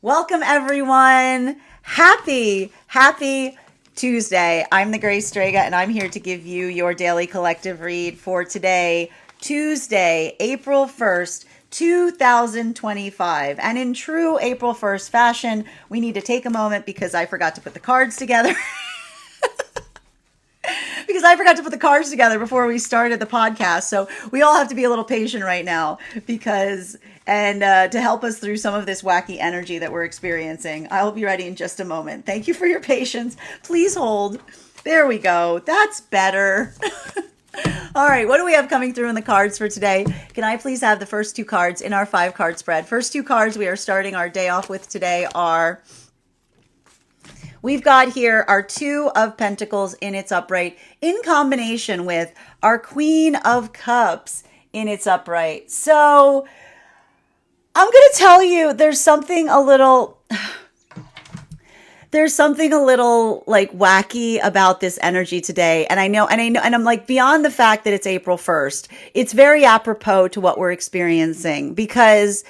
Welcome, everyone. Happy Tuesday. I'm the Grace Strega, and I'm here to give you your daily collective read for today, Tuesday, April 1st, 2025. And in true April 1st fashion, we need to take a moment because I forgot to put the cards together. Because I forgot to put the cards together before we started the podcast. So we all have to be a little patient right now to help us through some of this wacky energy that we're experiencing. I'll be ready in just a moment. Thank you for your patience. Please hold. There we go. That's better. All right, what do we have coming through in the cards for today? Can I please have the first two cards in our 5-card spread? First two cards we are starting our day off with today are... We've got here our 2 of Pentacles in its upright in combination with our Queen of Cups in its upright. So I'm going to tell you there's something a little like wacky about this energy today. And I'm like, beyond the fact that it's April 1st, it's very apropos to what we're experiencing because,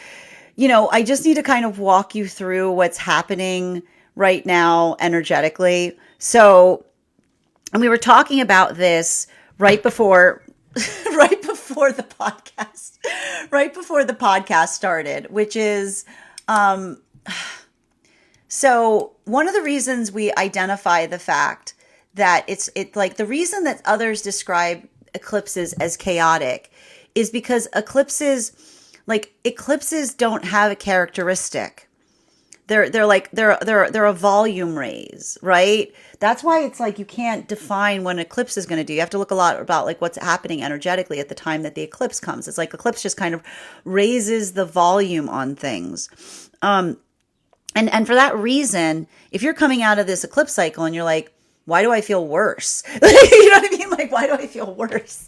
I just need to kind of walk you through what's happening right now energetically. So, and we were talking about this right before the podcast started, which is, so one of the reasons we identify the fact that it's like the reason that others describe eclipses as chaotic is because eclipses don't have a characteristic. They're a volume raise, right? That's why it's like you can't define what an eclipse is going to do. You have to look a lot about like what's happening energetically at the time that the eclipse comes. It's like eclipse just kind of raises the volume on things. And for that reason, if you're coming out of this eclipse cycle and you're like, why do I feel worse? You know what I mean? Like, why do I feel worse?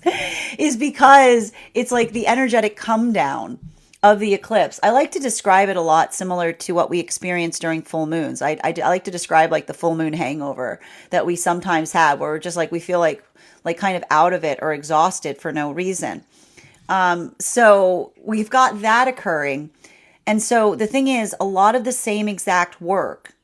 Is because it's like the energetic come down of the eclipse. I like to describe it a lot similar to what we experience during full moons. I like to describe like the full moon hangover that we sometimes have, where we're just like, we feel like kind of out of it or exhausted for no reason. So we've got that occurring. And so the thing is, a lot of the same exact work,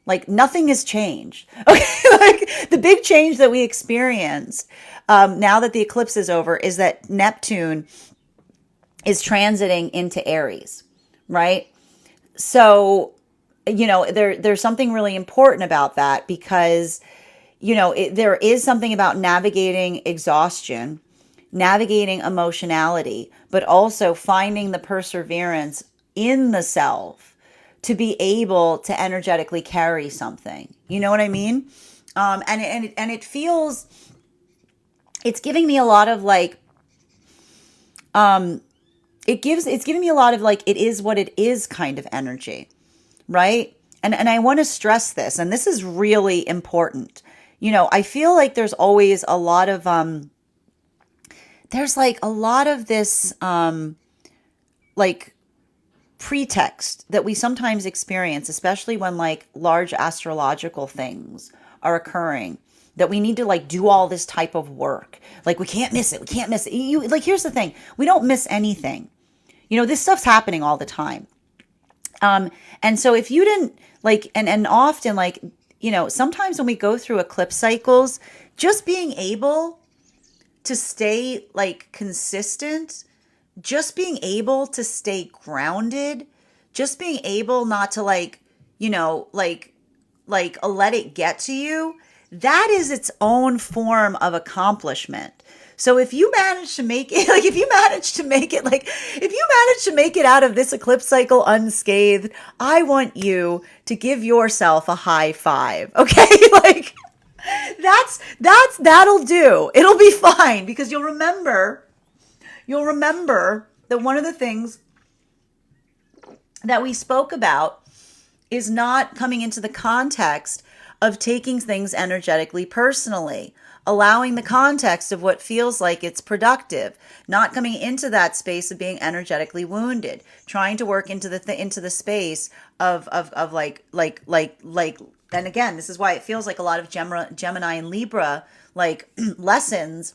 like nothing has changed. Okay, like the big change that we experienced now that the eclipse is over is that Neptune is transiting into Aries, right? So, there's something really important about that because, there is something about navigating exhaustion, navigating emotionality, but also finding the perseverance in the self to be able to energetically carry something. You know what I mean? And it feels, it's giving me a lot of like, it's giving me a lot of like, it is what it is kind of energy, right? And I want to stress this, and this is really important. I feel like there's always a lot of, there's like a lot of this, like pretext that we sometimes experience, especially when like large astrological things are occurring, that we need to like do all this type of work. Like we can't miss it. We can't miss it. Here's the thing. We don't miss anything. This stuff's happening all the time. And so if you didn't like, and often like, sometimes when we go through eclipse cycles, just being able to stay like consistent, just being able to stay grounded, just being able not to like let it get to you, that is its own form of accomplishment. So if you manage to make it, if you manage to make it out of this eclipse cycle unscathed, I want you to give yourself a high five. Okay. Like that'll do. It'll be fine because you'll remember that one of the things that we spoke about is not coming into the context of taking things energetically personally, allowing the context of what feels like it's productive, not coming into that space of being energetically wounded, trying to work into the space of and again, this is why it feels like a lot of Gemini and Libra like lessons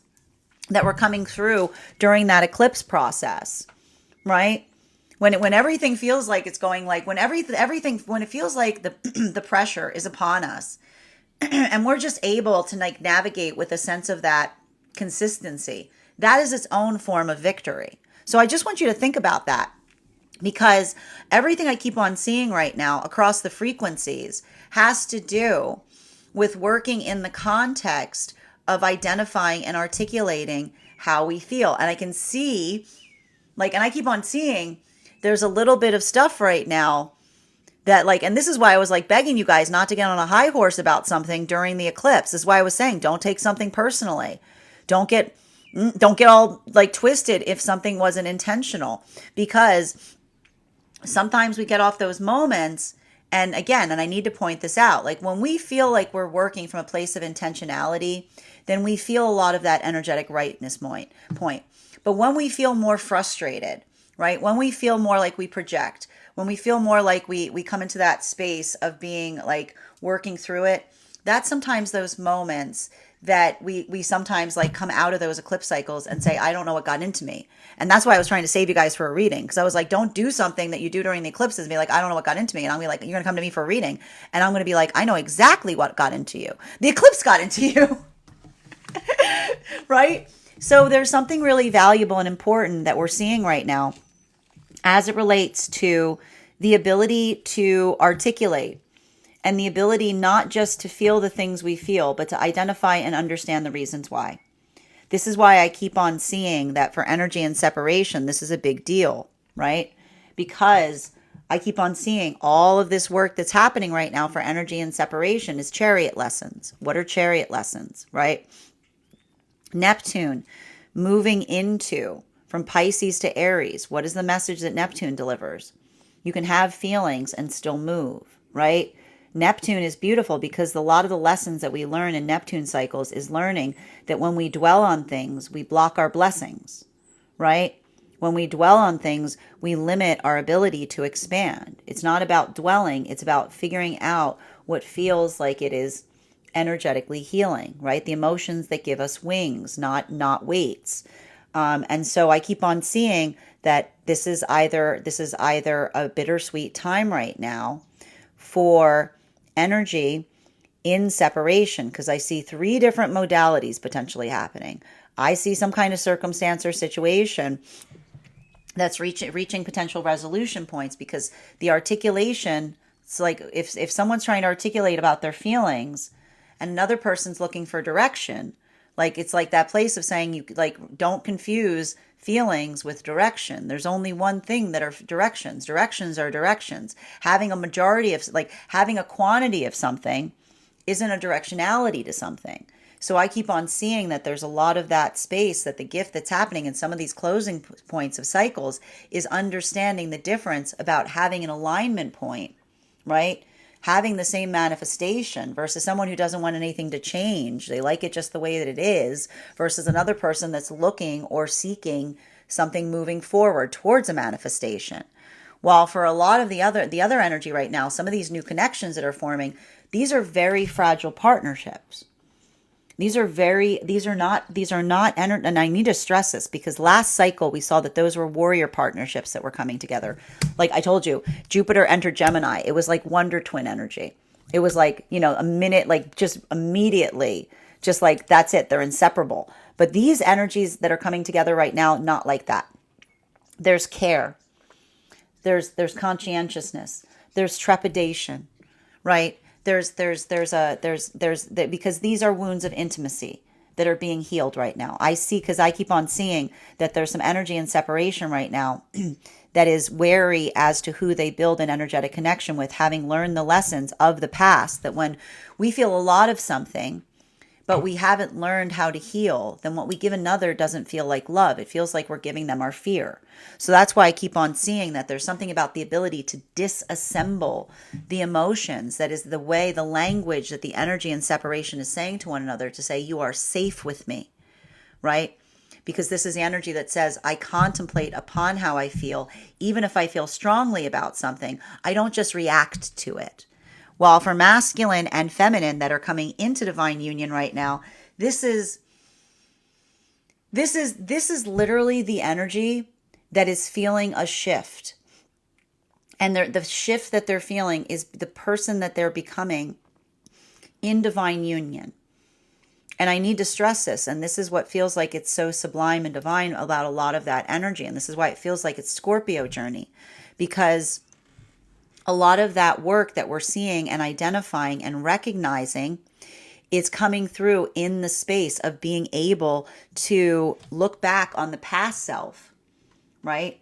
that were coming through during that eclipse process, right? when everything feels like it's going, like when everything when it feels like the the pressure is upon us, and we're just able to like navigate with a sense of that consistency, that is its own form of victory. So I just want you to think about that, because everything I keep on seeing right now across the frequencies has to do with working in the context of identifying and articulating how we feel. And I can see, like, and I keep on seeing there's a little bit of stuff right now that, like, and this is why I was like begging you guys not to get on a high horse about something during the eclipse. This is why I was saying don't take something personally. Don't get all like twisted if something wasn't intentional, because sometimes we get off those moments. And again, and I need to point this out, like when we feel like we're working from a place of intentionality, then we feel a lot of that energetic rightness point. But when we feel more frustrated, right? When we feel more like we project, when we feel more like we come into that space of being like working through it, that's sometimes those moments that we sometimes like come out of those eclipse cycles and say, I don't know what got into me. And that's why I was trying to save you guys for a reading, because I was like, don't do something that you do during the eclipses and be like, I don't know what got into me. And I'm gonna be like, you're gonna come to me for a reading, and I'm gonna be like, I know exactly what got into you. The eclipse got into you. Right? So there's something really valuable and important that we're seeing right now as it relates to the ability to articulate, and the ability not just to feel the things we feel, but to identify and understand the reasons why. This is why I keep on seeing that for energy and separation, this is a big deal, right? Because I keep on seeing all of this work that's happening right now for energy and separation is chariot lessons. What are chariot lessons, right? Neptune moving into from Pisces to Aries. What is the message that Neptune delivers? You can have feelings and still move, right? Neptune is beautiful because a lot of the lessons that we learn in Neptune cycles is learning that when we dwell on things, we block our blessings, right? When we dwell on things, we limit our ability to expand. It's not about dwelling. It's about figuring out what feels like it is energetically healing, right? The emotions that give us wings, not weights. And so I keep on seeing that this is either a bittersweet time right now for energy in separation, because I see three different modalities potentially happening. I see some kind of circumstance or situation that's reaching potential resolution points, because the articulation, it's like if someone's trying to articulate about their feelings and another person's looking for direction, like it's like that place of saying, you like, don't confuse feelings with direction. There's only one thing that are directions. Directions are directions. Having a majority of, like having a quantity of something isn't a directionality to something. So I keep on seeing that there's a lot of that space, that the gift that's happening in some of these closing points of cycles is understanding the difference about having an alignment point, right? Having the same manifestation versus someone who doesn't want anything to change. They like it just the way that it is, versus another person that's looking or seeking something moving forward towards a manifestation. While for a lot of the other energy right now, some of these new connections that are forming, these are very fragile partnerships. These are not, and I need to stress this, because last cycle we saw that those were warrior partnerships that were coming together. Like I told you, Jupiter entered Gemini. It was like Wonder Twin energy. It was like, a minute, like just immediately, just like that's it. They're inseparable. But these energies that are coming together right now, not like that. There's care. There's conscientiousness. There's trepidation, right? There's because these are wounds of intimacy that are being healed right now. I see, because I keep on seeing that there's some energy in separation right now that is wary as to who they build an energetic connection with, having learned the lessons of the past, that when we feel a lot of something, but we haven't learned how to heal, then what we give another doesn't feel like love. It feels like we're giving them our fear. So that's why I keep on seeing that there's something about the ability to disassemble the emotions. That is the way, the language that the energy in separation is saying to one another, to say, you are safe with me, right? Because this is the energy that says, I contemplate upon how I feel. Even if I feel strongly about something, I don't just react to it. While for masculine and feminine that are coming into divine union right now, this is literally the energy that is feeling a shift. And the shift that they're feeling is the person that they're becoming in divine union. And I need to stress this, and this is what feels like it's so sublime and divine about a lot of that energy. And this is why it feels like it's Scorpio journey, because a lot of that work that we're seeing and identifying and recognizing is coming through in the space of being able to look back on the past self, right?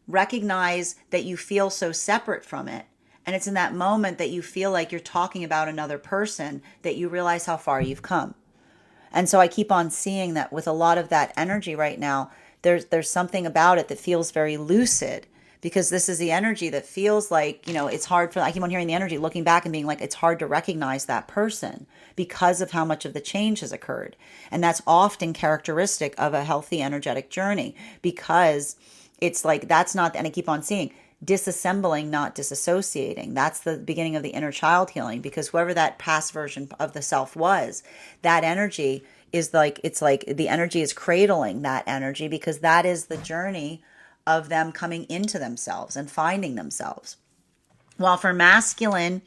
Recognize that you feel so separate from it. And it's in that moment that you feel like you're talking about another person that you realize how far you've come. And so I keep on seeing that with a lot of that energy right now, there's something about it that feels very lucid, because this is the energy that feels like, it's hard for, I keep on hearing the energy looking back and being like, it's hard to recognize that person because of how much of the change has occurred. And that's often characteristic of a healthy energetic journey, because it's like, that's not, and I keep on seeing disassembling, not disassociating. That's the beginning of the inner child healing, because whoever that past version of the self was, that energy is like, it's like the energy is cradling that energy, because that is the journey of them coming into themselves and finding themselves. While for masculine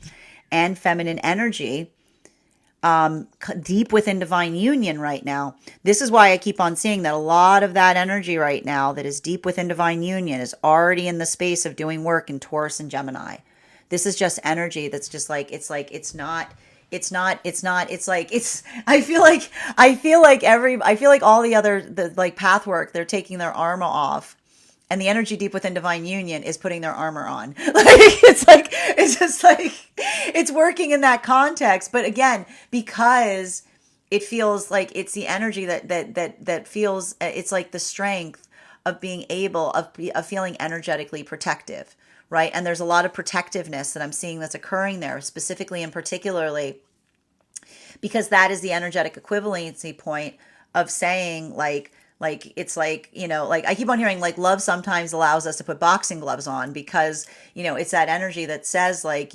and feminine energy, deep within divine union right now, this is why I keep on seeing that a lot of that energy right now that is deep within divine union is already in the space of doing work in Taurus and Gemini. This is just energy that's just like, it's like, it's not, I feel like all the other, the like path work, they're taking their armor off. And the energy deep within divine union is putting their armor on. It's just like, it's working in that context. But again, because it feels like it's the energy that feels, it's like the strength of being able, of feeling energetically protective, right? And there's a lot of protectiveness that I'm seeing that's occurring there, specifically and particularly because that is the energetic equivalency point of saying like it's like, like I keep on hearing like love sometimes allows us to put boxing gloves on, because it's that energy that says like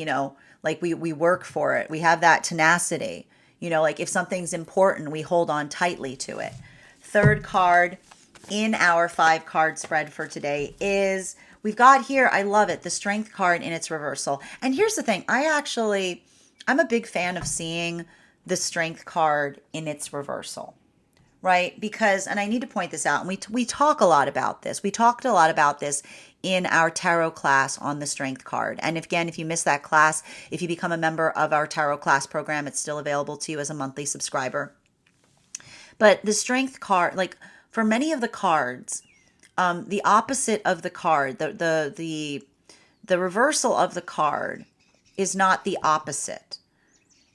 we work for it, we have that tenacity, like if something's important, we hold on tightly to it. Third card in our 5-card spread for today is, we've got here, I love it, the Strength card in its reversal. And here's the thing, I'm a big fan of seeing the Strength card in its reversal. Right? Because, and I need to point this out, and we talk a lot about this. We talked a lot about this in our tarot class on the Strength card. And if you missed that class, if you become a member of our tarot class program, it's still available to you as a monthly subscriber. But the Strength card, like for many of the cards, the opposite of the card, the reversal of the card is not the opposite.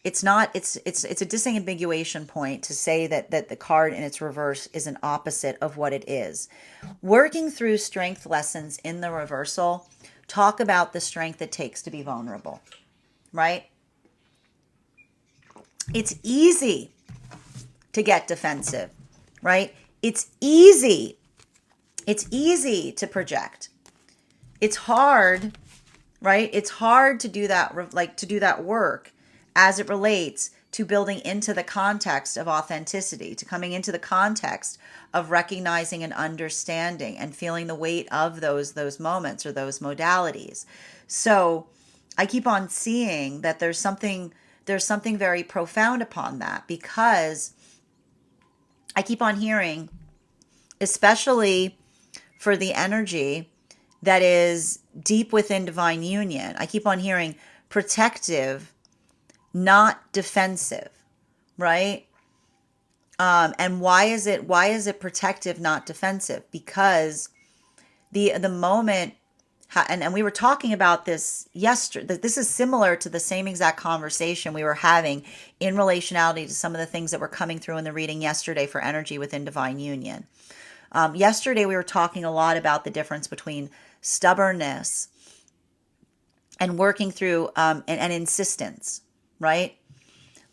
It's not, it's a disambiguation point to say that the card in its reverse is an opposite of what it is. Working through strength lessons in the reversal, talk about the strength it takes to be vulnerable, right? It's easy to get defensive, right? It's easy to project. It's hard, right? It's hard to do that, to do that work as it relates to building into the context of authenticity, to coming into the context of recognizing and understanding and feeling the weight of those moments or those modalities. So I keep on seeing that there's something very profound upon that, because I keep on hearing, especially for the energy that is deep within divine union, I keep on hearing protective, not defensive, right? And why is it protective, not defensive? Because the moment, and we were talking about this yesterday, this is similar to the same exact conversation we were having in relationality to some of the things that were coming through in the reading yesterday for energy within divine union. Yesterday we were talking a lot about the difference between stubbornness and working through and insistence, right?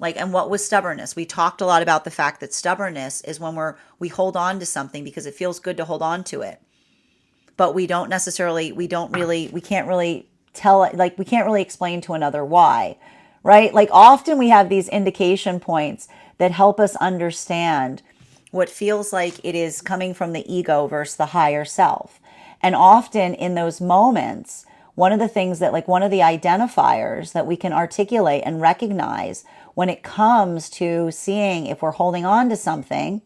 And what was stubbornness? We talked a lot about the fact that stubbornness is when we hold on to something because it feels good to hold on to it. But we can't really tell it, we can't really explain to another why, right? Often we have these indication points that help us understand what feels like it is coming from the ego versus the higher self. And often in those moments, one of the things that, like, one of the identifiers that we can articulate and recognize when it comes to seeing if we're holding on to something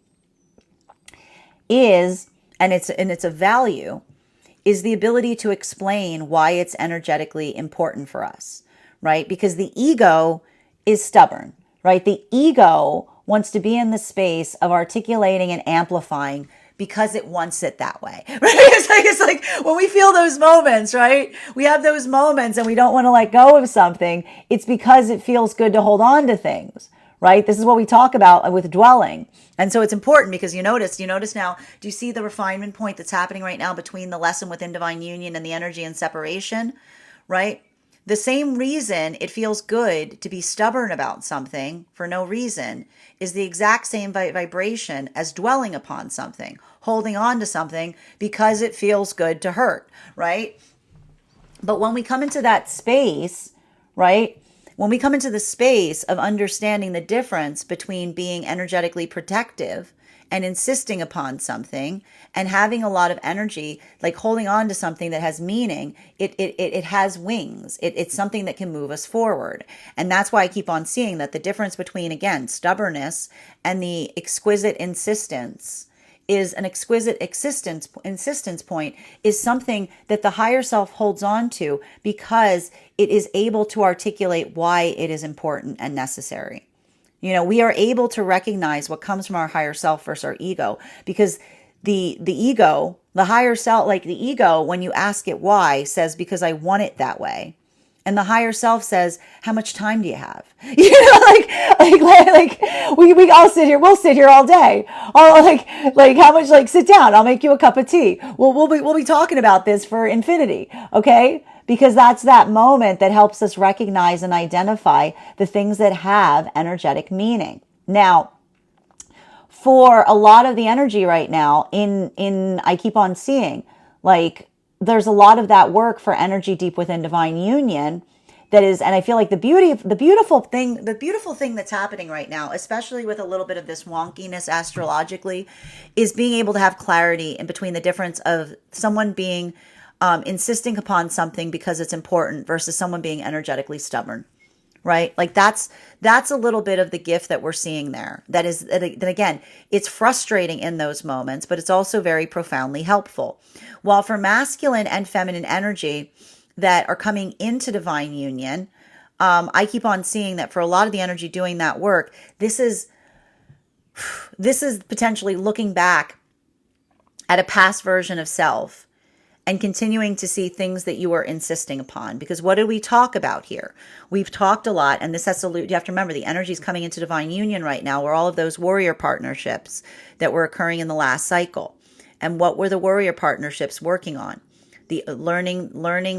is, and it's a value, is the ability to explain why it's energetically important for us, right? Because the ego is stubborn, right? The ego wants to be in the space of articulating and amplifying because it wants it that way, right? It's like when we feel those moments, right? We have those moments and we don't want to let go of something. It's because it feels good to hold on to things, right? This is what we talk about with dwelling. And so it's important because you notice now, do you see the refinement point that's happening right now between the lesson within divine union and the energy and separation, right? The same reason it feels good to be stubborn about something for no reason is the exact same vibration as dwelling upon something, holding on to something because it feels good to hurt, right? But when we come into that space, right? When we come into the space of understanding the difference between being energetically protective and insisting upon something and having a lot of energy, like holding on to something that has meaning, it has wings. It's something that can move us forward. And that's why I keep on seeing that the difference between, again, stubbornness and the exquisite insistence is an exquisite insistence point is something that the higher self holds on to because it is able to articulate why it is important and necessary. You know, we are able to recognize what comes from our higher self versus our ego because the ego, the higher self, like the ego, when you ask it why, says because I want it that way. And the higher self says, how much time do you have? You know, like we all sit here, we'll sit here all day. Or like how much, like sit down, I'll make you a cup of tea. We'll be talking about this for infinity, okay? Because that's that moment that helps us recognize and identify the things that have energetic meaning. Now, for a lot of the energy right now in I keep on seeing, like, there's a lot of that work for energy deep within divine union that is, and I feel like the beautiful thing that's happening right now, especially with a little bit of this wonkiness astrologically, is being able to have clarity in between the difference of someone being insisting upon something because it's important versus someone being energetically stubborn, right? Like that's a little bit of the gift that we're seeing there. That again, it's frustrating in those moments, but it's also very profoundly helpful. While for masculine and feminine energy that are coming into divine union, I keep on seeing that for a lot of the energy doing that work, this is potentially looking back at a past version of self and continuing to see things that you are insisting upon. Because what did we talk about here? We've talked a lot, and this has to, you have to remember, the energy is coming into divine union right now, where all of those warrior partnerships that were occurring in the last cycle. And what were the warrior partnerships working on? The learning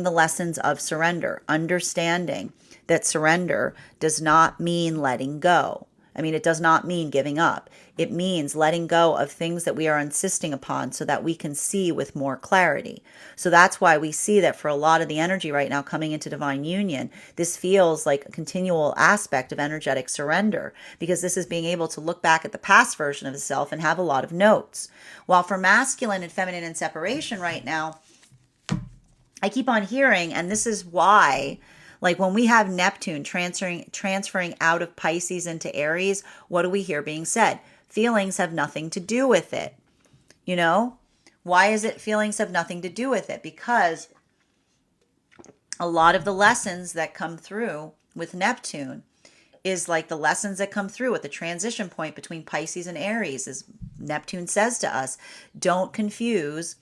the lessons of surrender, understanding that surrender does not mean letting go. I mean, it does not mean giving up. It means letting go of things that we are insisting upon so that we can see with more clarity. So that's why we see that for a lot of the energy right now coming into divine union, this feels like a continual aspect of energetic surrender, because this is being able to look back at the past version of the self and have a lot of notes. While for masculine and feminine in separation right now, I keep on hearing, and this is why, like when we have Neptune transferring out of Pisces into Aries, what do we hear being said? Feelings have nothing to do with it. You know? Why is it feelings have nothing to do with it? Because a lot of the lessons that come through with Neptune is like the lessons that come through at the transition point between Pisces and Aries. As Neptune says to us, don't confuse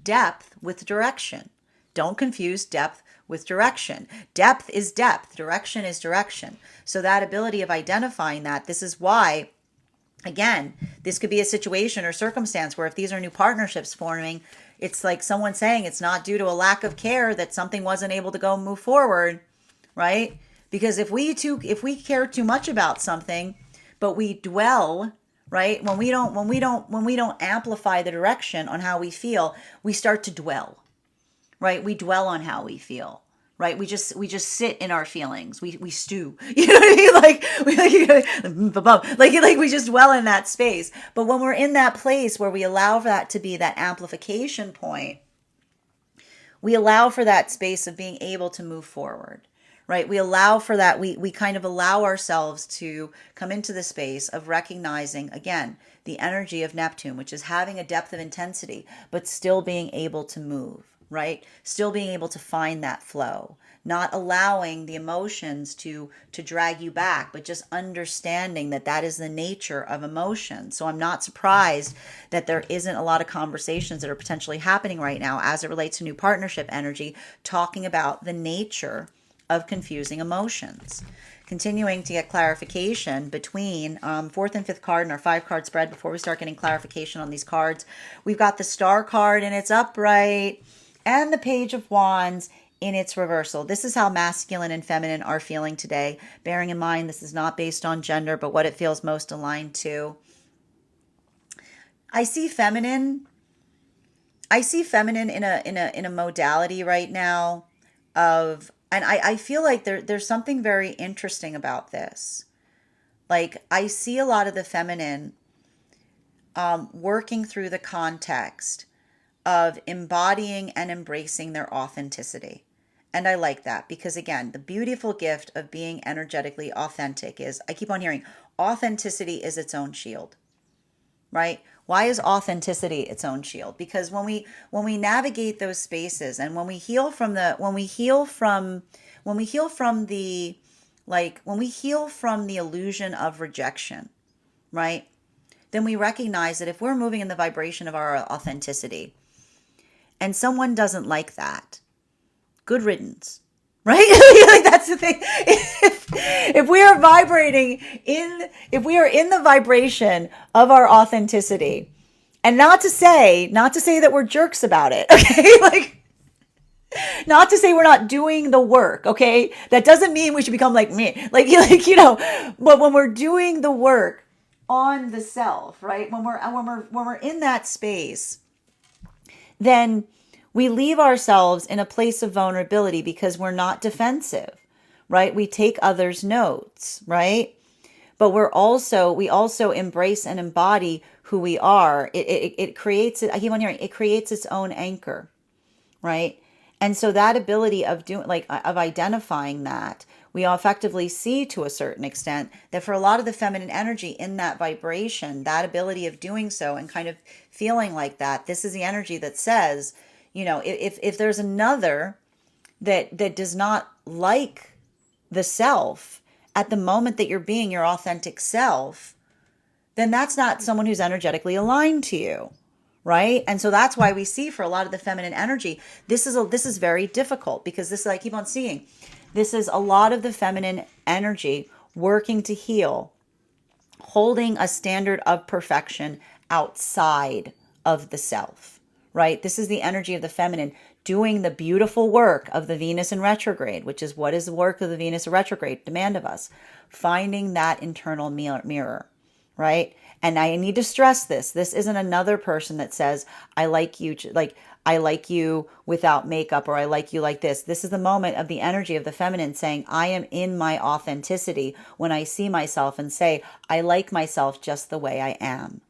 depth with direction. Don't confuse depth with direction. Depth is depth. Direction is direction. So that ability of identifying that, this is why, again, this could be a situation or circumstance where if these are new partnerships forming, it's like someone saying it's not due to a lack of care that something wasn't able to move forward, right? Because if we care too much about something, but we dwell, right? When we don't amplify the direction on how we feel, we start to dwell. Right? We dwell on how we feel, right? We just sit in our feelings. We stew, you know what I mean? Like we just dwell in that space. But when we're in that place where we allow for that to be that amplification point, we allow for that space of being able to move forward, right? We allow for that. We kind of allow ourselves to come into the space of recognizing, again, the energy of Neptune, which is having a depth of intensity, but still being able to move, right? Still being able to find that flow, not allowing the emotions to drag you back, but just understanding that that is the nature of emotion. So I'm not surprised that there isn't a lot of conversations that are potentially happening right now as it relates to new partnership energy, talking about the nature of confusing emotions. Continuing to get clarification between fourth and fifth card in our 5-card spread. Before we start getting clarification on these cards, we've got the Star card in its upright and the Page of Wands in its reversal. This is how masculine and feminine are feeling today. Bearing in mind, this is not based on gender, but what it feels most aligned to. I see feminine in a modality right now of, and I feel like there's something very interesting about this. Like, I see a lot of the feminine working through the context of embodying and embracing their authenticity. And I like that because, again, the beautiful gift of being energetically authentic is, I keep on hearing, authenticity is its own shield, right? Why is authenticity its own shield? Because when we navigate those spaces and when we heal from the illusion of rejection, right? Then we recognize that if we're moving in the vibration of our authenticity and someone doesn't like that, good riddance, right? Like, that's the thing. If we are if we are in the vibration of our authenticity, and not to say that we're jerks about it, okay? Like, not to say we're not doing the work, okay? That doesn't mean we should become like me, like but when we're doing the work on the self, right? When we're in that space, then we leave ourselves in a place of vulnerability because we're not defensive, right? We take others' notes, right? But we also embrace and embody who we are. It creates it. I keep on hearing it creates its own anchor, right? And so that ability of identifying that, we all effectively see to a certain extent that for a lot of the feminine energy in that vibration, that ability of doing so and kind of feeling like that, this is the energy that says, if there's another that does not like the self at the moment that you're being your authentic self, then that's not someone who's energetically aligned to you, right? And so that's why we see for a lot of the feminine energy, this is very difficult because this is, I keep on seeing, this is a lot of the feminine energy working to heal, holding a standard of perfection outside of the self, right? This is the energy of the feminine doing the beautiful work of the Venus in retrograde, which is what is the work of the Venus in retrograde demand of us? Finding that internal mirror, right? And I need to stress this. This isn't another person that says, I like you without makeup, or I like you like this. This is the moment of the energy of the feminine saying, I am in my authenticity when I see myself and say, I like myself just the way I am,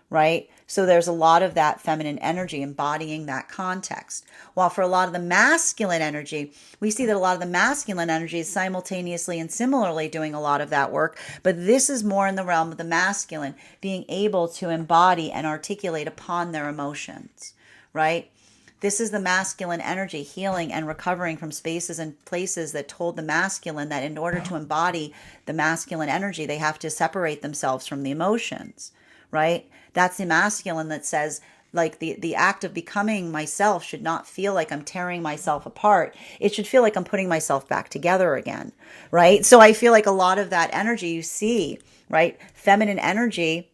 right? So there's a lot of that feminine energy embodying that context. While for a lot of the masculine energy, we see that a lot of the masculine energy is simultaneously and similarly doing a lot of that work. But this is more in the realm of the masculine being able to embody and articulate upon their emotions, right? This is the masculine energy healing and recovering from spaces and places that told the masculine that in order to embody the masculine energy, they have to separate themselves from the emotions, right? That's the masculine that says, like, the act of becoming myself should not feel like I'm tearing myself apart. It should feel like I'm putting myself back together again, right? So I feel like a lot of that energy you see, right? Feminine energy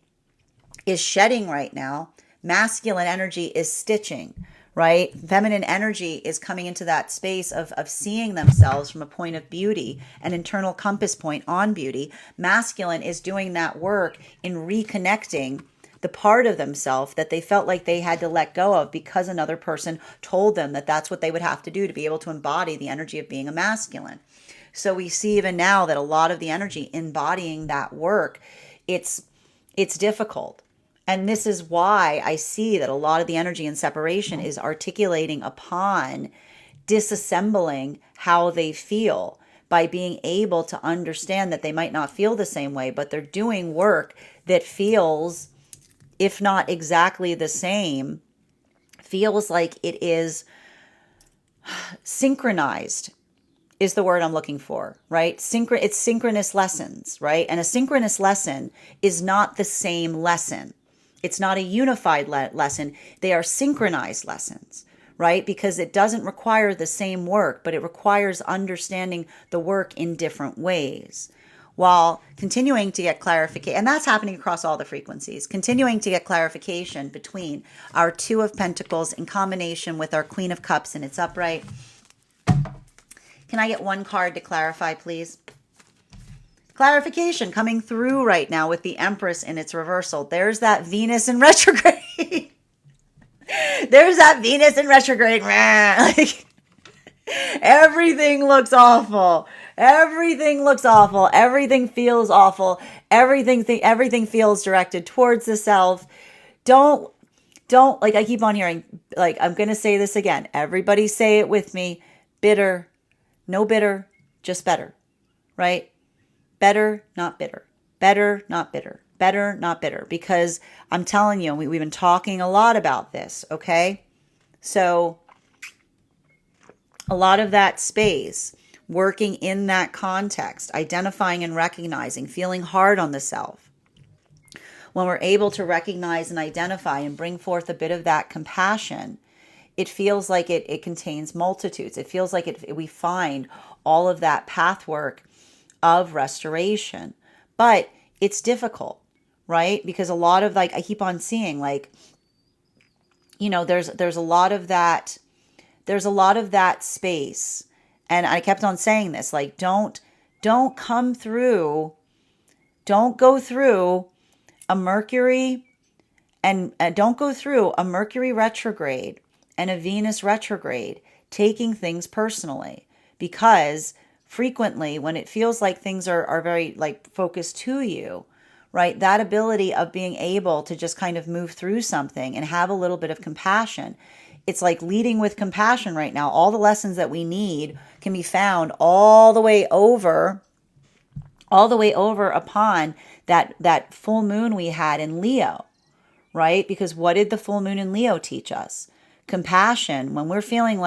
is shedding right now. Masculine energy is stitching, right? Feminine energy is coming into that space of seeing themselves from a point of beauty, an internal compass point on beauty. Masculine is doing that work in reconnecting the part of themselves that they felt like they had to let go of because another person told them that that's what they would have to do to be able to embody the energy of being a masculine. So we see even now that a lot of the energy embodying that work, it's difficult. And this is why I see that a lot of the energy in separation is articulating upon disassembling how they feel by being able to understand that they might not feel the same way, but they're doing work that feels, if not exactly the same, feels like it is synchronized is the word I'm looking for, right? It's synchronous lessons, right? And a synchronous lesson is not the same lesson. It's not a unified lesson. They are synchronized lessons, right? Because it doesn't require the same work, but it requires understanding the work in different ways, while continuing to get clarification. And that's happening across all the frequencies, continuing to get clarification between our Two of Pentacles in combination with our Queen of Cups and its upright. Can I get one card to clarify, please? Clarification coming through right now with the Empress in its reversal. There's that Venus in retrograde. There's that Venus in retrograde. Like, everything looks awful. Everything looks awful. Everything feels awful. Everything feels directed towards the self. Don't, like I keep on hearing, like I'm going to say this again. Everybody say it with me. Bitter. No bitter, just better, right? Better, not bitter. Better, not bitter. Better, not bitter. Because I'm telling you, we've been talking a lot about this, okay? So a lot of that space, working in that context, identifying and recognizing, feeling hard on the self. When we're able to recognize and identify and bring forth a bit of that compassion, it feels like it contains multitudes. It feels like we find all of that path work of restoration. But it's difficult, right? Because a lot of, like, I keep on seeing, like, you know, there's a lot of that space. And I kept on saying this, like, don't go through a Mercury and don't go through a Mercury retrograde and a Venus retrograde taking things personally, because frequently when it feels like things are very like focused to you, right? That ability of being able to just kind of move through something and have a little bit of compassion. It's like leading with compassion right now. All the lessons that we need can be found all the way over upon that full moon we had in Leo, right? Because what did the full moon in Leo teach us? Compassion. When we're feeling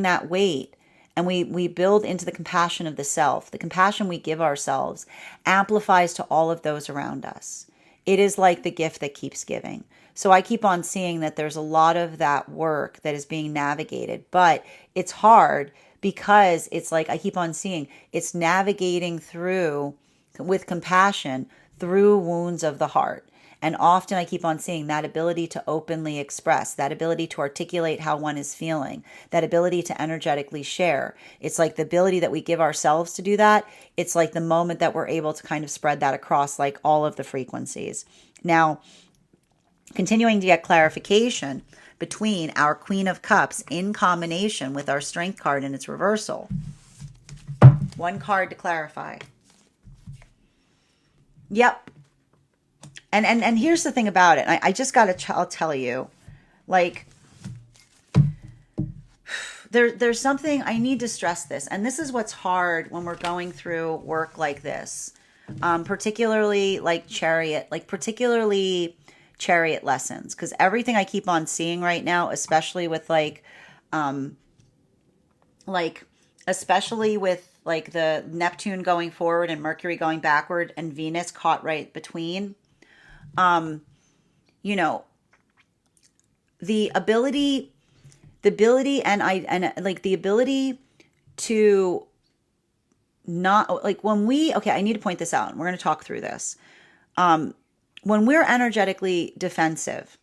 that weight, and we build into the compassion of the self, the compassion we give ourselves amplifies to all of those around us. It is like the gift that keeps giving. So I keep on seeing that there's a lot of that work that is being navigated, but it's hard because it's like I keep on seeing it's navigating through with compassion through wounds of the heart. And often I keep on seeing that ability to openly express, that ability to articulate how one is feeling, that ability to energetically share. It's like the ability that we give ourselves to do that. It's like the moment that we're able to kind of spread that across like all of the frequencies. Now, continuing to get clarification between our Queen of Cups in combination with our Strength card in its reversal. One card to clarify. Yep. And here's the thing about it. I just got to I'll tell you, like, there's something I need to stress this. And this is what's hard when we're going through work like this, particularly chariot lessons. Because everything I keep on seeing right now, especially with especially with like the Neptune going forward and Mercury going backward and Venus caught right between, you know, the ability to not like I need to point this out and we're going to talk through this. When we're energetically defensive,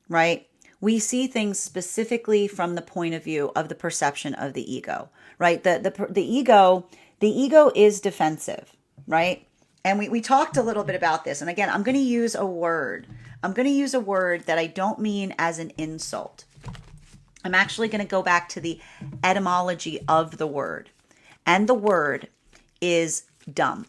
right? We see things specifically from the point of view of the perception of the ego, right? The ego is defensive, right? And we talked a little bit about this. And again, I'm going to use a word. I'm going to use a word that I don't mean as an insult. I'm actually going to go back to the etymology of the word. And the word is dumb,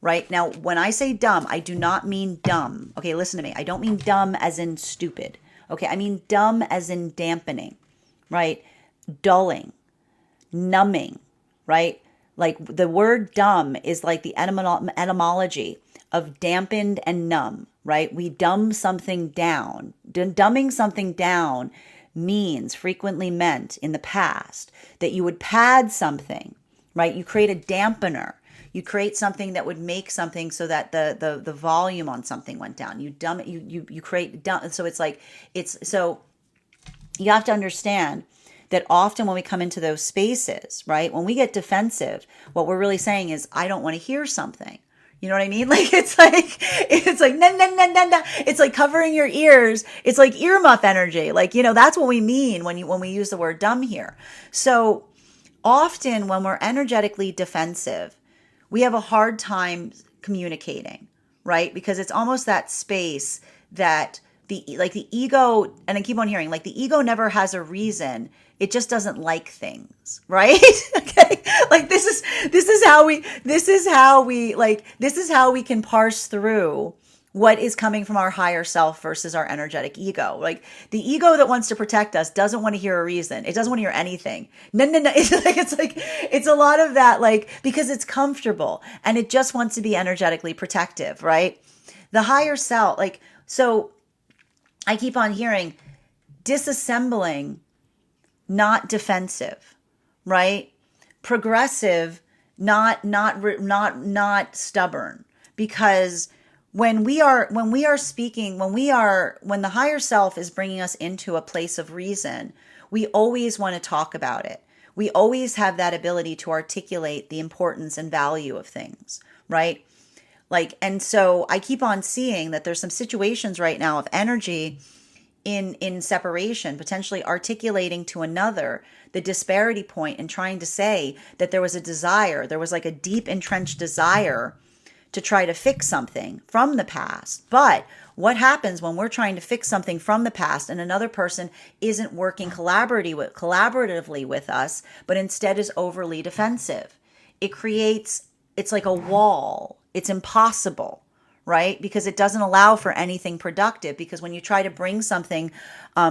right? Now, when I say dumb, I do not mean dumb. Okay, listen to me. I don't mean dumb as in stupid. Okay, I mean dumb as in dampening, right? dulling, numbing, right? Like the word dumb is like the etymology of dampened and numb, right? We dumb something down. Dumbing something down means, frequently meant in the past, that you would pad something, right? You create a dampener. You create something that would make something so that the volume on something went down. You dumb it, you create dumb. So it's like, so you have to understand that often when we come into those spaces, right, when we get defensive, what we're really saying is, I don't want to hear something. You know what I mean? Like, it's like, nah, nah, nah, nah, nah. It's like covering your ears. It's like earmuff energy. Like, that's what we mean when we use the word dumb here. So often when we're energetically defensive, we have a hard time communicating, right? Because it's almost that space that the ego, and I keep on hearing, like, the ego never has a reason. It just doesn't like things, right? Okay. Like, this is how we can parse through what is coming from our higher self versus our energetic ego. Like, the ego that wants to protect us doesn't want to hear a reason. It doesn't want to hear anything. No. It's a lot of that, like, because it's comfortable and it just wants to be energetically protective, right? The higher self, like, so I keep on hearing disassembling, not defensive, right? Progressive, not stubborn. Because when the higher self is bringing us into a place of reason, we always want to talk about it. We always have that ability to articulate the importance and value of things, right? Like, and so I keep on seeing that there's some situations right now of energy in separation, potentially articulating to another the disparity point and trying to say that there was like a deep entrenched desire to try to fix something from the past. But what happens when we're trying to fix something from the past and another person isn't working collaboratively with us, but instead is overly defensive? It's like a wall. It's impossible, right? Because it doesn't allow for anything productive. Because when you try to bring something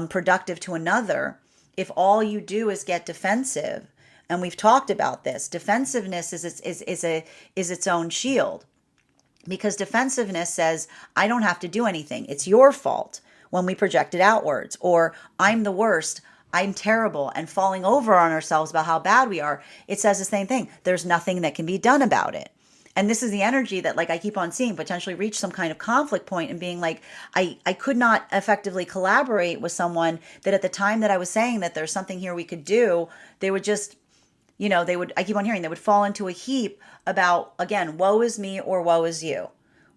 productive to another, if all you do is get defensive, and we've talked about this, defensiveness is its own shield. Because defensiveness says, I don't have to do anything. It's your fault, when we project it outwards. Or I'm the worst, I'm terrible, and falling over on ourselves about how bad we are. It says the same thing. There's nothing that can be done about it. And this is the energy that, like, I keep on seeing potentially reach some kind of conflict point and being like, I could not effectively collaborate with someone that at the time that I was saying that there's something here we could do, they would just, I keep on hearing, they would fall into a heap about, again, woe is me or woe is you.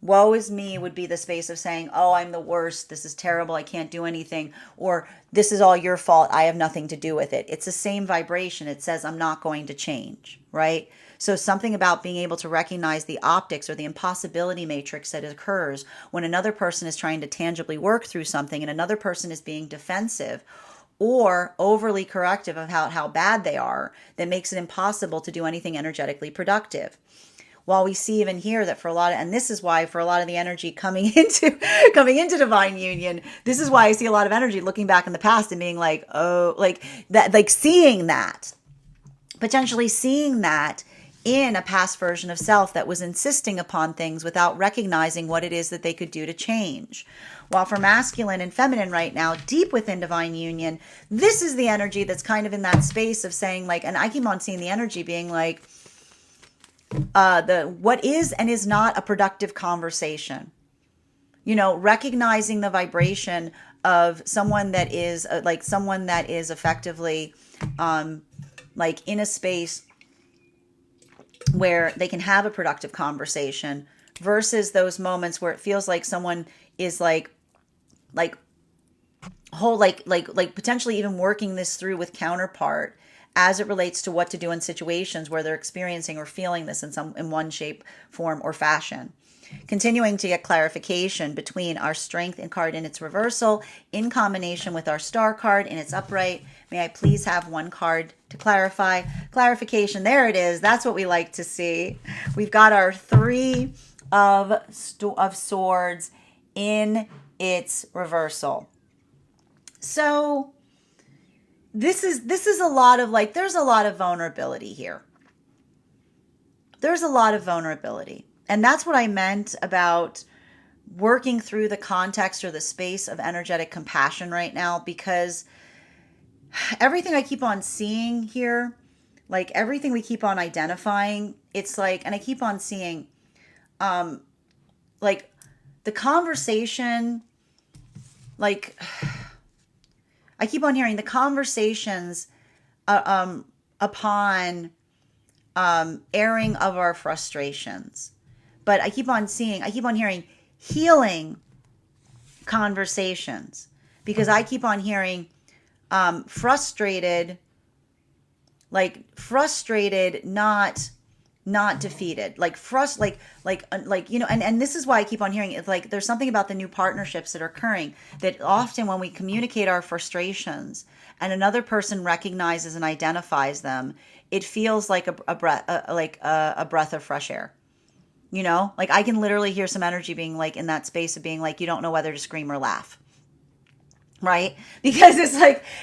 Woe is me would be the space of saying, oh, I'm the worst. This is terrible. I can't do anything. Or this is all your fault. I have nothing to do with it. It's the same vibration. It says, I'm not going to change, right? So something about being able to recognize the optics or the impossibility matrix that occurs when another person is trying to tangibly work through something and another person is being defensive or overly corrective of how bad they are, that makes it impossible to do anything energetically productive. While we see even here that for a lot of, and this is why for a lot of the energy coming into divine union, this is why I see a lot of energy looking back in the past and being like, oh, like that, like seeing that, potentially seeing that in a past version of self that was insisting upon things without recognizing what it is that they could do to change. While for masculine and feminine right now, deep within divine union, this is the energy that's kind of in that space of saying, like, and I keep on seeing the energy being like, what is and is not a productive conversation. Recognizing the vibration of someone that is effectively like in a space where they can have a productive conversation versus those moments where it feels like someone is like potentially even working this through with counterpart as it relates to what to do in situations where they're experiencing or feeling this in one shape, form, or fashion. Continuing to get clarification between our strength card in its reversal in combination with our star card in its upright. May I please have one card to clarify? Clarification, there it is. That's what we like to see. We've got our 3 of swords in its reversal. So this is a lot of like, there's a lot of vulnerability here. There's a lot of vulnerability. And that's what I meant about working through the context or the space of energetic compassion right now, because everything I keep on seeing here, like everything we keep on identifying, it's like, and I keep on seeing, like the conversation, like I keep on hearing the conversations upon airing of our frustrations. But I keep on hearing healing conversations, because I keep on hearing frustrated, not defeated, and this is why I keep on hearing it. Like there's something about the new partnerships that are occurring, that often when we communicate our frustrations and another person recognizes and identifies them, it feels like a breath, a breath of fresh air. Like I can literally hear some energy being like in that space of being like, you don't know whether to scream or laugh. Right? Because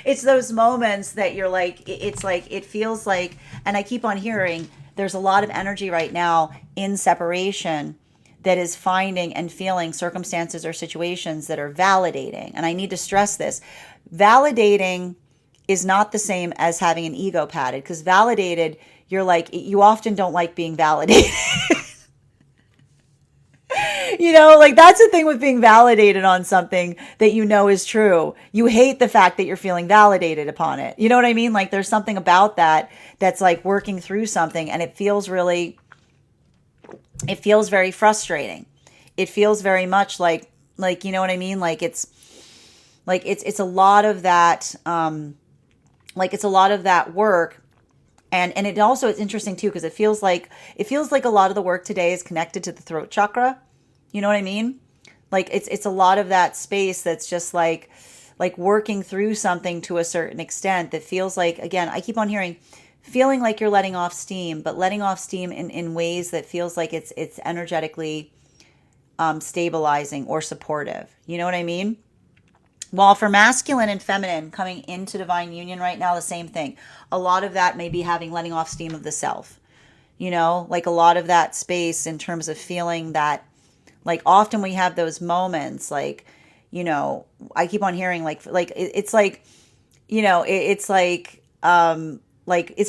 it's those moments that you're like, it feels like, and I keep on hearing there's a lot of energy right now in separation that is finding and feeling circumstances or situations that are validating. And I need to stress this. Validating is not the same as having an ego padded, because validated, you're like, you often don't like being validated. Like that's the thing with being validated on something that is true. You hate the fact that you're feeling validated upon it. You know what I mean? Like there's something about that that's like working through something, and it feels very frustrating. It feels very much like, you know what I mean? Like it's a lot of that, it's a lot of that work. And it also, it's interesting too, because it feels like a lot of the work today is connected to the throat chakra. You know what I mean? Like it's a lot of that space that's just like working through something to a certain extent that feels like, again, I keep on hearing, feeling like you're letting off steam, but letting off steam in ways that feels like it's energetically stabilizing or supportive. You know what I mean? While for masculine and feminine coming into divine union right now, the same thing. A lot of that may be letting off steam of the self. Like a lot of that space in terms of feeling that, like often we have those moments, like, I keep on hearing it's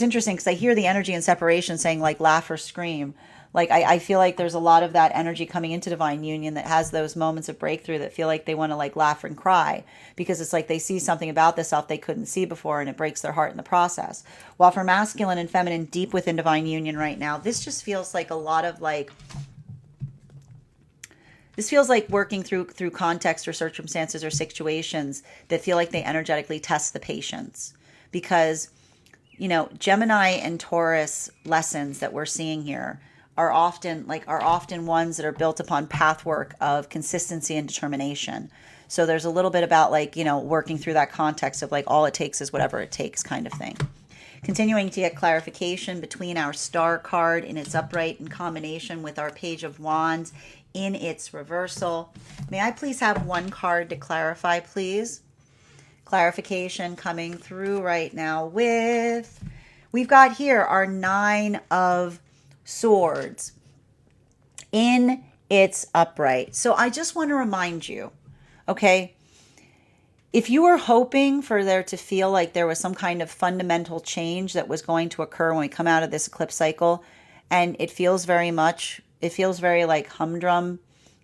interesting because I hear the energy in separation saying like laugh or scream. Like I feel like there's a lot of that energy coming into divine union that has those moments of breakthrough that feel like they want to like laugh and cry, because it's like they see something about the self they couldn't see before, and it breaks their heart in the process. While for masculine and feminine deep within divine union right now, this just feels like a lot of like, this feels like working through context or circumstances or situations that feel like they energetically test the patience. Because, Gemini and Taurus lessons that we're seeing here are often ones that are built upon pathwork of consistency and determination. So there's a little bit about working through that context of like all it takes is whatever it takes kind of thing. Continuing to get clarification between our star card in its upright in combination with our page of wands in its reversal. May I please have one card to clarify, please? Clarification coming through right now with, we've got here our 9 of Swords in its upright. So I just want to remind you, okay, if you were hoping for there to feel like there was some kind of fundamental change that was going to occur when we come out of this eclipse cycle, and it feels very like humdrum,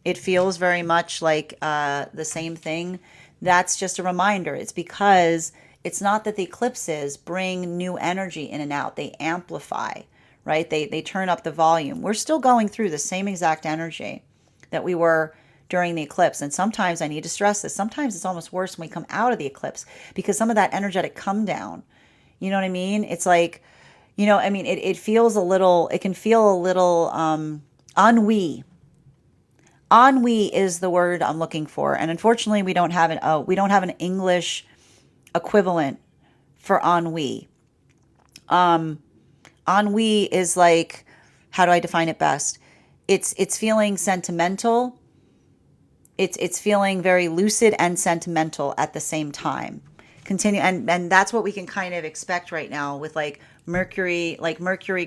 it feels very much like the same thing, that's just a reminder. It's because it's not that the eclipses bring new energy in and out. They amplify, right? They turn up the volume. We're still going through the same exact energy that we were during the eclipse. And sometimes I need to stress this. Sometimes it's almost worse when we come out of the eclipse, because some of that energetic come down, you know what I mean? It's like, it feels a little, it can feel a little ennui. Ennui is the word I'm looking for. And unfortunately, we don't have an English equivalent for ennui. Ennui is like, how do I define it best? It's feeling sentimental. It's feeling very lucid and sentimental at the same time. Continue, and that's what we can kind of expect right now with Mercury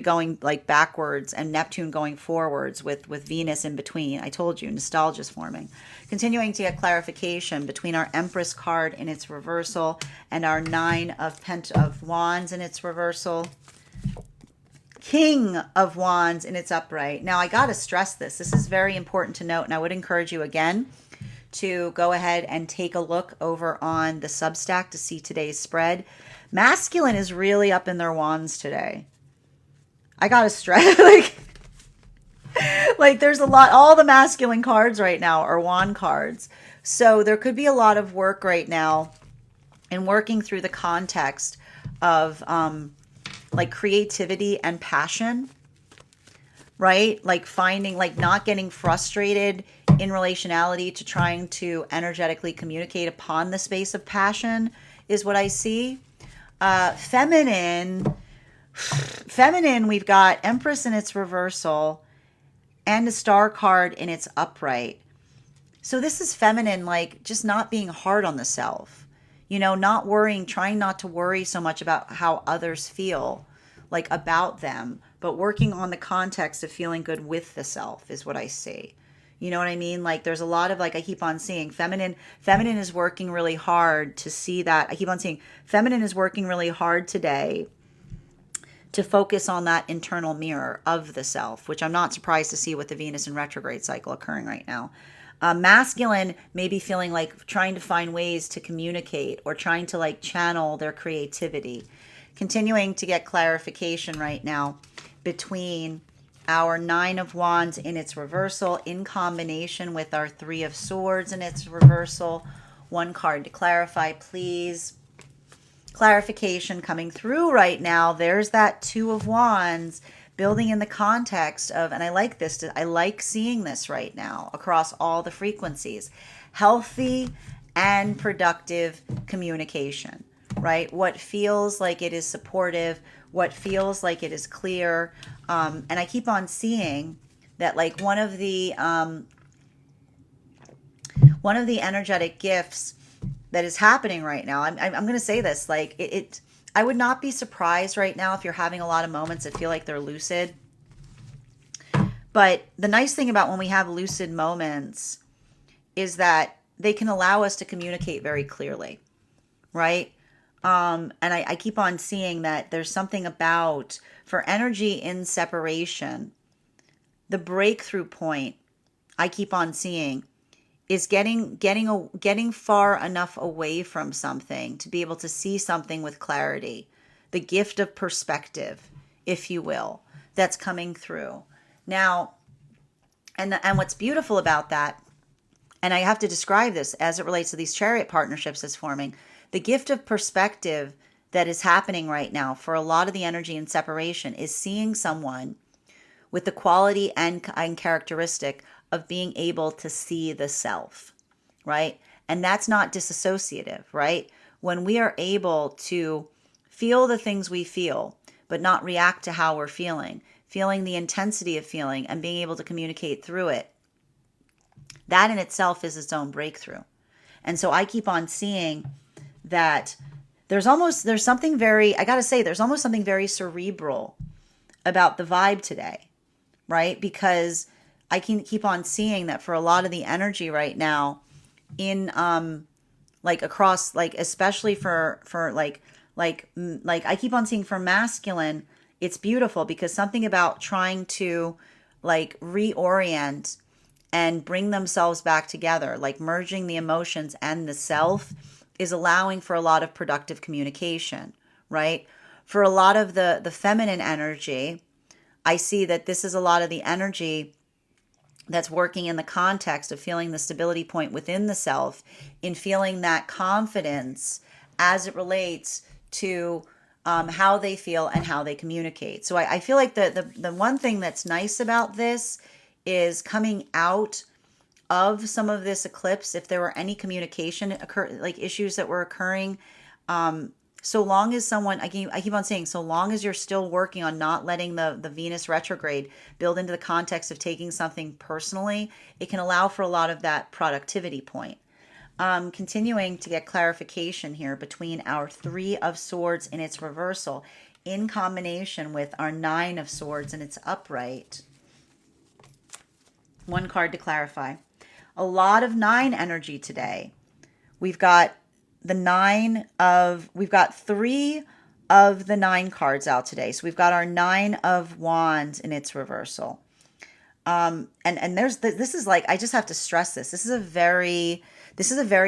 going like backwards and Neptune going forwards with Venus in between. I told you, nostalgia is forming. Continuing to get clarification between our Empress card in its reversal and our Nine of Wands in its reversal. King of Wands in its upright. Now I got to stress this. This is very important to note, and I would encourage you again to go ahead and take a look over on the Substack to see today's spread. Masculine is really up in their wands today. I gotta stress, like there's a lot, all the masculine cards right now are wand cards. So there could be a lot of work right now in working through the context of like creativity and passion, right? Like finding, like not getting frustrated in relationality to trying to energetically communicate upon the space of passion is what I see. Feminine, we've got Empress in its reversal and a Star card in its upright. So this is feminine, like just not being hard on the self, you know, not worrying, trying not to worry so much about how others feel like about them, but working on the context of feeling good with the self is what I see. You know what I mean? Like there's a lot of, like, I keep on seeing feminine is working really hard to see that. I keep on seeing feminine is working really hard today to focus on that internal mirror of the self, which I'm not surprised to see with the Venus in retrograde cycle occurring right now. Masculine may be feeling like trying to find ways to communicate or trying to like channel their creativity. Continuing to get clarification right now between our Nine of Wands in its reversal in combination with our Three of Swords in its reversal. One card to clarify, please. Clarification coming through right now. There's that Two of Wands building in the context of, and I like this, I like seeing this right now across all the frequencies. Healthy and productive communication, right? What feels like it is supportive, what feels like it is clear. And I keep on seeing that like one of the energetic gifts that is happening right now. I'm going to say this, like it I would not be surprised right now if you're having a lot of moments that feel like they're lucid. But the nice thing about when we have lucid moments is that they can allow us to communicate very clearly, right? And I keep on seeing that there's something about, for energy in separation, the breakthrough point I keep on seeing is getting far enough away from something to be able to see something with clarity. The gift of perspective, if you will, that's coming through. Now, and what's beautiful about that, and I have to describe this as it relates to these chariot partnerships that's forming, the gift of perspective that is happening right now for a lot of the energy in separation is seeing someone with the quality and characteristic of being able to see the self, right? And that's not disassociative, right? When we are able to feel the things we feel, but not react to how we're feeling the intensity of feeling and being able to communicate through it, that in itself is its own breakthrough. And so I keep on seeing that there's something very, I gotta say, there's almost something very cerebral about the vibe today, right? Because I can keep on seeing that for a lot of the energy right now in, like across, like, especially for like I keep on seeing for masculine, it's beautiful because something about trying to like reorient and bring themselves back together, like merging the emotions and the self, is allowing for a lot of productive communication, right? For a lot of the feminine energy, I see that this is a lot of the energy that's working in the context of feeling the stability point within the self, in feeling that confidence as it relates to how they feel and how they communicate. So I feel like the one thing that's nice about this is coming out of some of this eclipse, if there were any communication like issues that were occurring, so long as someone, I keep on saying, so long as you're still working on not letting the Venus retrograde build into the context of taking something personally, it can allow for a lot of that productivity point. Continuing to get clarification here between our Three of Swords in its reversal in combination with our Nine of Swords in its upright. One card to clarify. A lot of nine energy today. We've got we've got three of the nine cards out today. So we've got our Nine of Wands in its reversal. And this is like, I just have to stress this. This is a very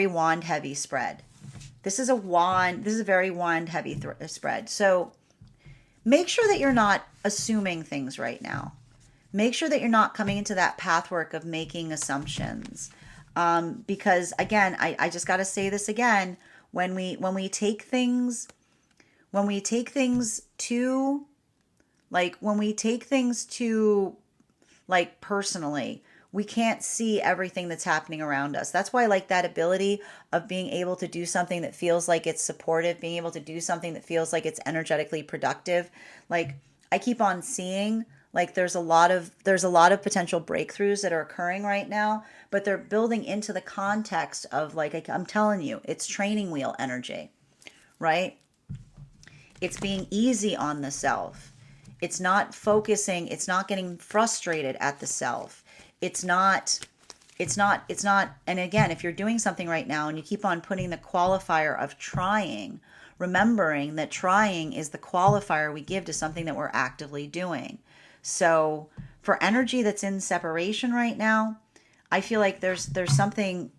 wand heavy spread. This is a very wand heavy spread. So make sure that you're not assuming things right now. Make sure that you're not coming into that pathwork of making assumptions. Because again, I just got to say this again, when we take things to personally, we can't see everything that's happening around us. That's why I like that ability of being able to do something that feels like it's supportive, being able to do something that feels like it's energetically productive. Like, I keep on seeing like there's a lot of potential breakthroughs that are occurring right now, but they're building into the context of, like I'm telling you, it's training wheel energy, right? It's being easy on the self. It's not focusing, it's not getting frustrated at the self. It's not, and again, if you're doing something right now and you keep on putting the qualifier of trying, remembering that trying is the qualifier we give to something that we're actively doing. So for energy that's in separation right now, I feel like there's something,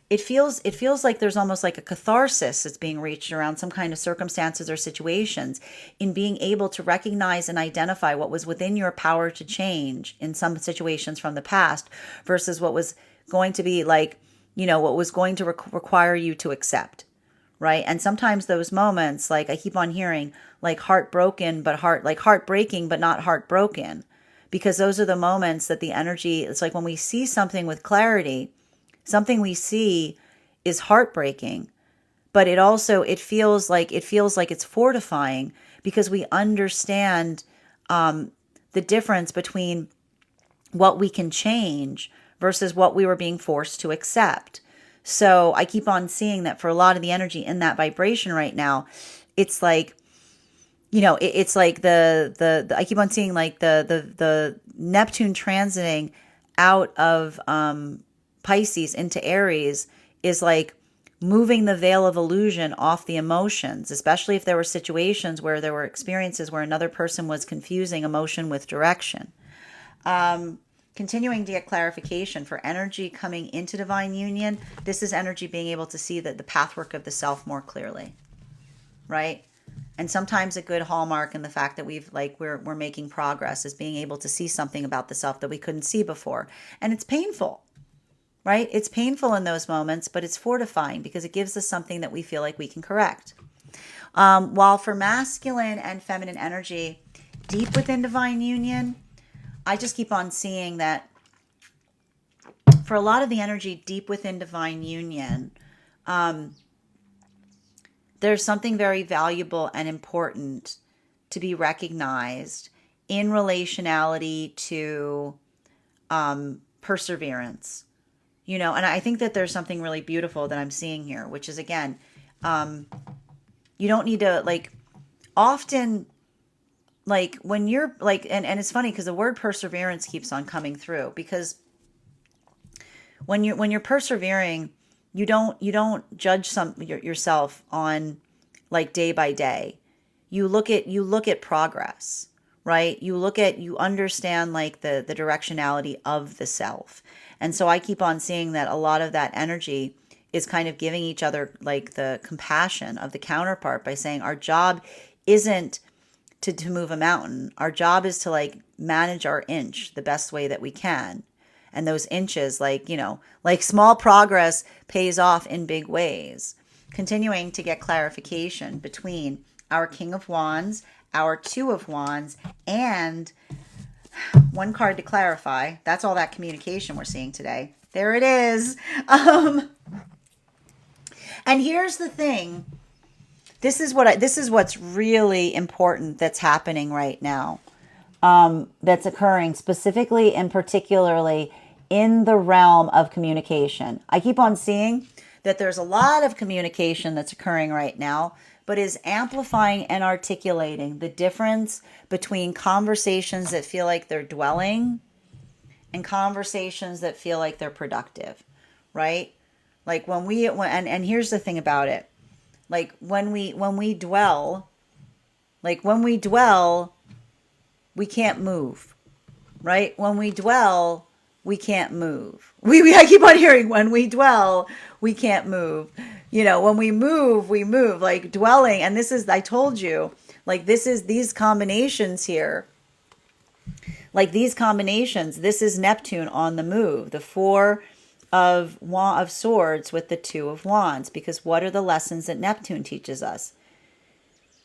it feels like there's almost like a catharsis that's being reached around some kind of circumstances or situations in being able to recognize and identify what was within your power to change in some situations from the past versus what was going to be like, what was going to require you to accept, right? And sometimes those moments, like I keep on hearing, like heartbreaking, but not heartbroken, because those are the moments that the energy, it's like when we see something with clarity, something we see is heartbreaking, but it feels like it's fortifying because we understand the difference between what we can change versus what we were being forced to accept. So I keep on seeing that for a lot of the energy in that vibration right now, it's like, it's like I keep on seeing like the Neptune transiting out of Pisces into Aries is like moving the veil of illusion off the emotions, especially if there were situations where there were experiences where another person was confusing emotion with direction. Continuing to get clarification for energy coming into divine union. This is energy being able to see the pathwork of the self more clearly, right? And sometimes a good hallmark in the fact that we're making progress is being able to see something about the self that we couldn't see before. And it's painful, right? It's painful in those moments, but it's fortifying because it gives us something that we feel like we can correct. While for masculine and feminine energy, deep within divine union, I just keep on seeing that for a lot of the energy deep within divine union, there's something very valuable and important to be recognized in relationality to perseverance. And I think that there's something really beautiful that I'm seeing here, which is, again, you don't need to, often, when you're, and it's funny because the word perseverance keeps on coming through, because when you're persevering, you don't judge yourself on day by day. You look at progress, right? You understand the directionality of the self. And so I keep on seeing that a lot of that energy is kind of giving each other the compassion of the counterpart by saying our job isn't to move a mountain. Our job is to manage our inch the best way that we can. And those inches, small progress pays off in big ways. Continuing to get clarification between our King of Wands, our Two of Wands, and one card to clarify. That's all that communication we're seeing today. There it is. And here's the thing. This is what's really important that's happening right now. That's occurring specifically and particularly in the realm of communication. I keep on seeing that there's a lot of communication that's occurring right now, but is amplifying and articulating the difference between conversations that feel like they're dwelling and conversations that feel like they're productive, right? Like and here's the thing about it. Like when we dwell, we can't move, right? When we dwell, we can't move. I keep on hearing, when we dwell, we can't move. When we move, like dwelling. And this is, I told you, like these combinations here, like these combinations, this is Neptune on the move, the 4 of swords with the 2 of wands, because what are the lessons that Neptune teaches us?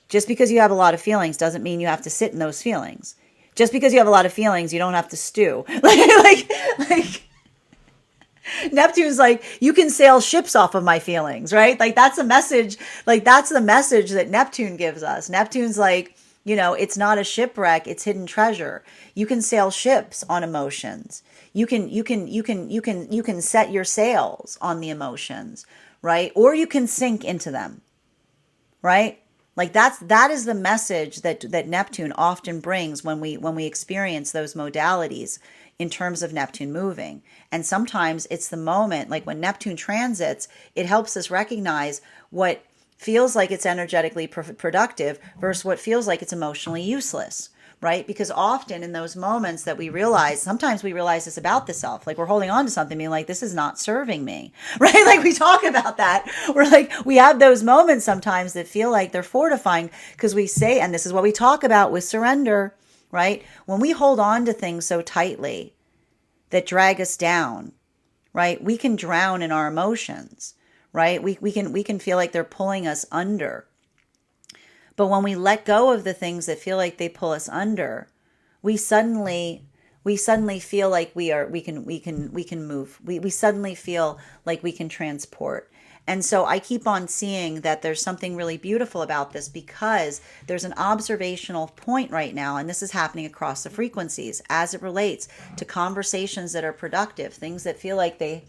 Just because you have a lot of feelings doesn't mean you have to sit in those feelings. Just because you have a lot of feelings, you don't have to stew. like Neptune's like, you can sail ships off of my feelings, right? Like that's a message. Like that's the message that Neptune gives us. Neptune's like, it's not a shipwreck, it's hidden treasure. You can sail ships on emotions. You can set your sails on the emotions, right? Or you can sink into them, right? Like that is the message that Neptune often brings when we experience those modalities in terms of Neptune moving. And sometimes it's the moment, like when Neptune transits, it helps us recognize what feels like it's energetically productive versus what feels like it's emotionally useless, right? Because often in those moments that we realize, sometimes we realize this about the self, like we're holding on to something, being like, this is not serving me, right? Like we talk about that. We're like, we have those moments sometimes that feel like they're fortifying because we say, and this is what we talk about with surrender, right? When we hold on to things so tightly that drag us down, right? We can drown in our emotions, right? We can feel like they're pulling us under. But when we let go of the things that feel like they pull us under, we suddenly feel like we can move. We suddenly feel like we can transport. And so I keep on seeing that there's something really beautiful about this, because there's an observational point right now, and this is happening across the frequencies as it relates to conversations that are productive, things that feel like they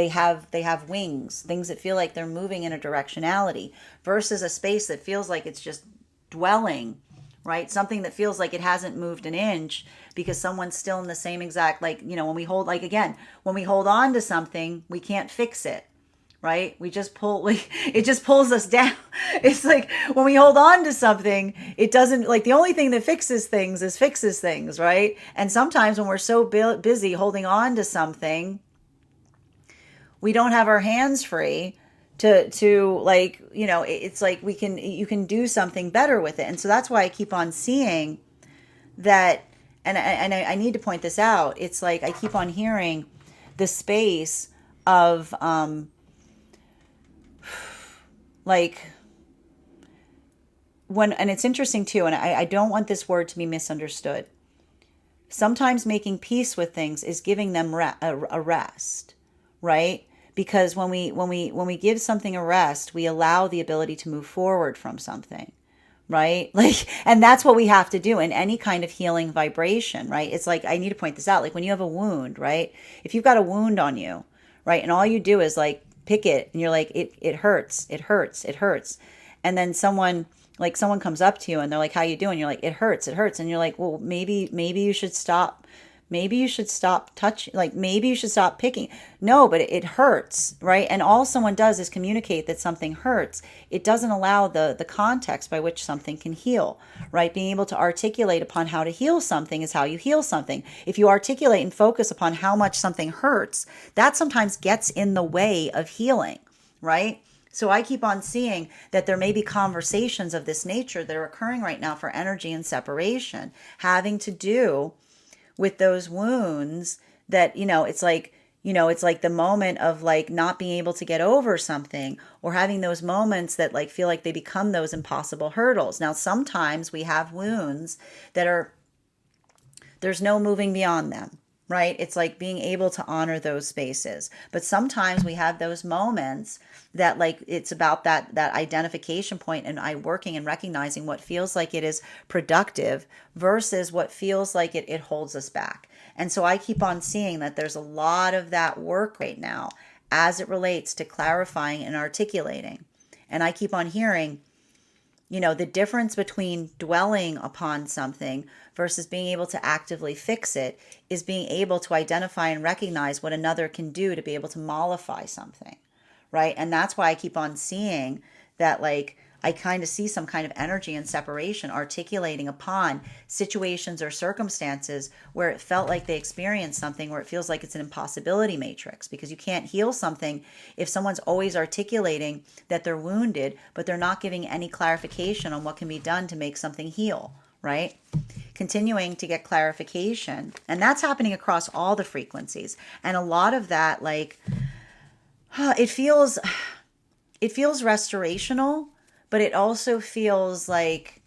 have wings, things that feel like they're moving in a directionality, versus a space that feels like it's just dwelling, right? Something that feels like it hasn't moved an inch because someone's still in the same exact, like, when we hold, like, again, when we hold on to something, we can't fix it, right? We just pull, it just pulls us down. It's like when we hold on to something, it doesn't, like, the only thing that fixes things, right? And sometimes when we're so busy holding on to something, we don't have our hands free to like, it's like you can do something better with it. And so that's why I keep on seeing that. And I need to point this out. It's like, I keep on hearing the space of, like, and it's interesting too, and I don't want this word to be misunderstood. Sometimes making peace with things is giving them a rest, right? Because when we give something a rest, we allow the ability to move forward from something, right? Like, and that's what we have to do in any kind of healing vibration, right? It's like, I need to point this out. Like when you have a wound, right? If you've got a wound on you, right? And all you do is like pick it and you're like, it hurts. And then someone comes up to you and they're like, how you doing? You're like, it hurts. And you're like, well, maybe you should stop. Maybe you should stop touching, like maybe you should stop picking. No, but it hurts, right? And all someone does is communicate that something hurts. It doesn't allow the context by which something can heal, right? Being able to articulate upon how to heal something is how you heal something. If you articulate and focus upon how much something hurts, that sometimes gets in the way of healing, right? So I keep on seeing that there may be conversations of this nature that are occurring right now for energy and separation, having to do with those wounds that, it's like the moment of like not being able to get over something, or having those moments that like feel like they become those impossible hurdles. Now, sometimes we have wounds that there's no moving beyond them, right? It's like being able to honor those spaces. But sometimes we have those moments that like, it's about that identification point and I working and recognizing what feels like it is productive versus what feels like it holds us back. And so I keep on seeing that there's a lot of that work right now as it relates to clarifying and articulating. And I keep on hearing, the difference between dwelling upon something versus being able to actively fix it is being able to identify and recognize what another can do to be able to mollify something, right? And that's why I keep on seeing that, like, I kind of see some kind of energy and separation articulating upon situations or circumstances where it felt like they experienced something where it feels like it's an impossibility matrix, because you can't heal something if someone's always articulating that they're wounded, but they're not giving any clarification on what can be done to make something heal, right? Continuing to get clarification. And that's happening across all the frequencies. And a lot of that, like, it feels restorational, but it also feels like,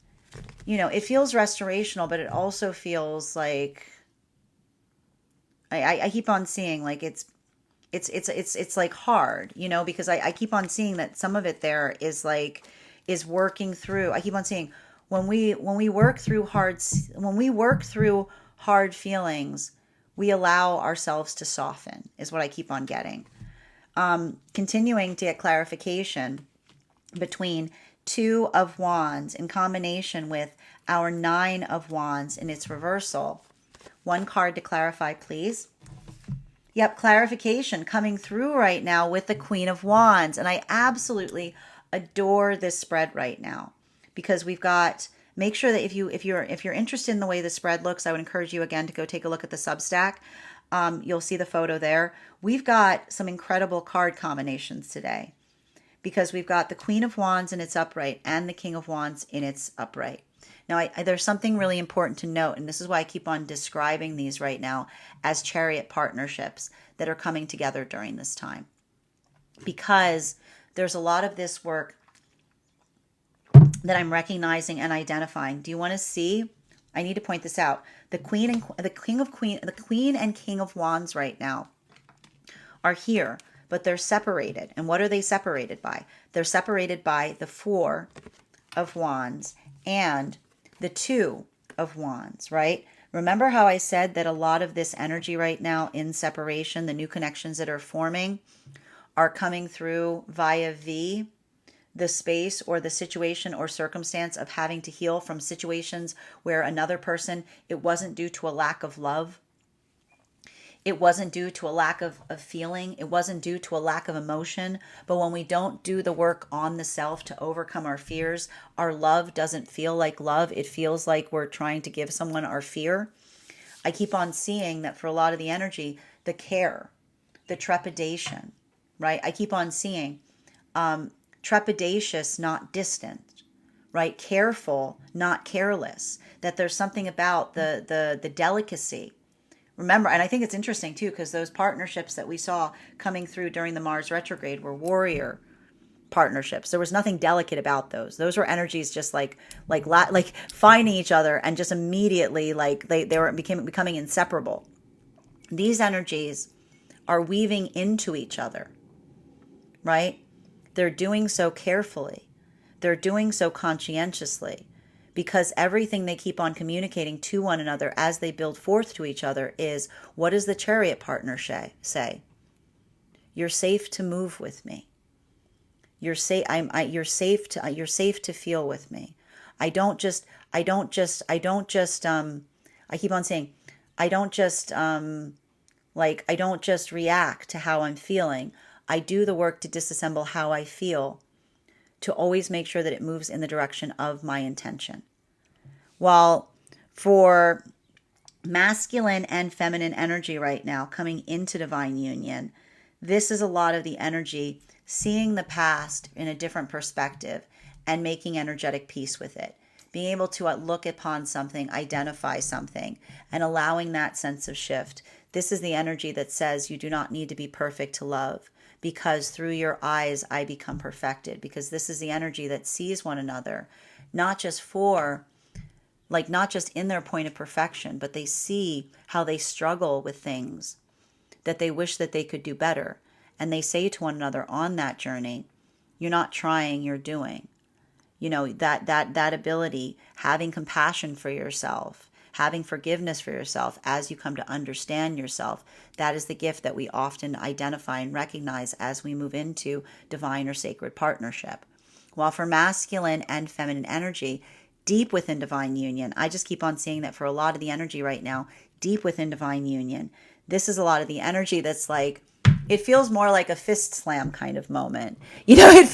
it feels restorational, but it also feels like, I keep on seeing like it's like hard, because I keep on seeing that some of it there is like, is working through. I keep on seeing when we work through hard feelings, we allow ourselves to soften, is what I keep on getting. Continuing to get clarification between 2 of Wands in combination with our 9 of Wands in its reversal. One card to clarify, please. Yep, clarification coming through right now with the Queen of Wands. And I absolutely adore this spread right now, because we've got, make sure that if you're interested in the way the spread looks, I would encourage you again to go take a look at the Substack. You'll see the photo there. We've got some incredible card combinations today, because we've got the Queen of Wands in its upright and the King of Wands in its upright. Now, there's something really important to note, and this is why I keep on describing these right now as chariot partnerships that are coming together during this time, because there's a lot of this work that I'm recognizing and identifying. Do you want to see? I need to point this out. The Queen and King of Wands right now are here, but they're separated. And what are they separated by? They're separated by the 4 of Wands and the 2 of Wands, right? Remember how I said that a lot of this energy right now in separation, the new connections that are forming, are coming through via V, the space or the situation or circumstance of having to heal from situations where another person, it wasn't due to a lack of love. It wasn't due to a lack of feeling. It wasn't due to a lack of emotion. But when we don't do the work on the self to overcome our fears, our love doesn't feel like love. It feels like we're trying to give someone our fear. I keep on seeing that for a lot of the energy, the care, the trepidation, right? I keep on seeing trepidatious, not distant, right? Careful, not careless. That there's something about the delicacy. Remember, and I think it's interesting too, because those partnerships that we saw coming through during the Mars retrograde were warrior partnerships. There was nothing delicate about those. Those were energies just like finding each other and just immediately like they were becoming inseparable. These energies are weaving into each other, right? They're doing so carefully. They're doing so conscientiously, because everything they keep on communicating to one another as they build forth to each other is, what does the chariot partner say? You're safe to move with me. You're safe. You're safe to feel with me. I keep on saying, I don't just react to how I'm feeling. I do the work to disassemble how I feel, to always make sure that it moves in the direction of my intention. While for masculine and feminine energy right now coming into divine union, this is a lot of the energy seeing the past in a different perspective and making energetic peace with it. Being able to look upon something, identify something, and allowing that sense of shift. This is the energy that says you do not need to be perfect to love, because through your eyes I become perfected. Because this is the energy that sees one another, not just in their point of perfection, but they see how they struggle with things that they wish that they could do better. And they say to one another on that journey, you're not trying, you're doing. That ability, having compassion for yourself, having forgiveness for yourself as you come to understand yourself. That is the gift that we often identify and recognize as we move into divine or sacred partnership. While for masculine and feminine energy, deep within divine union, I just keep on seeing that for a lot of the energy right now, deep within divine union, this is a lot of the energy that's like, it feels more like a fist slam kind of moment. It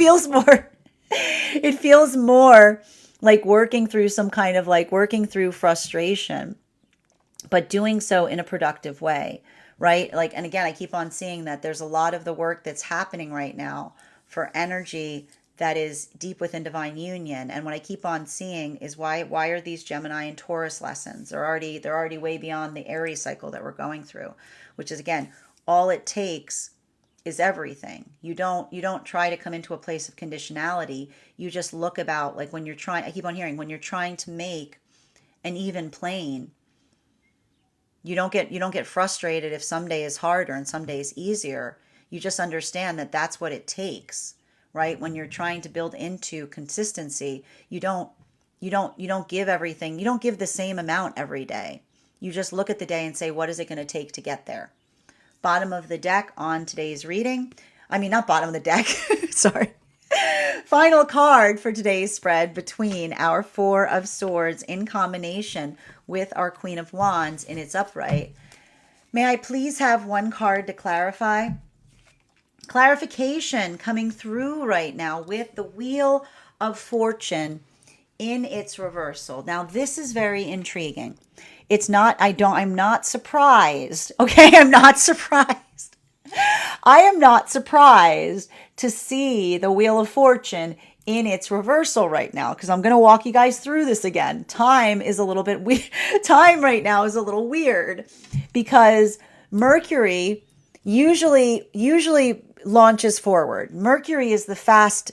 feels more like working through some kind of like working through frustration, but doing so in a productive way, right? Like, and again, I keep on seeing that there's a lot of the work that's happening right now for energy that is deep within divine union. And what I keep on seeing is why are these Gemini and Taurus lessons? They're already way beyond the Aries cycle that we're going through, which is, again, all it takes is everything. You don't try to come into a place of conditionality. You just look about, like, when you're trying, I keep on hearing, when you're trying to make an even plane, you don't get frustrated if some day is harder and some day is easier. You just understand that that's what it takes, right? When you're trying to build into consistency, you don't give everything. You don't give the same amount every day. You just look at the day and say, what is it going to take to get there? Bottom of the deck on today's reading. I mean, not bottom of the deck. Sorry. Final card for today's spread between our Four of Swords in combination with our Queen of Wands in its upright. May I please have one card to clarify? Clarification coming through right now with the Wheel of Fortune in its reversal. Now, this is very intriguing. I'm not surprised. Okay, I'm not surprised. I am not surprised to see the Wheel of Fortune in its reversal right now, because I'm going to walk you guys through this again. Time is a little bit weird. Time right now is a little weird because Mercury usually launches forward. Mercury is the fast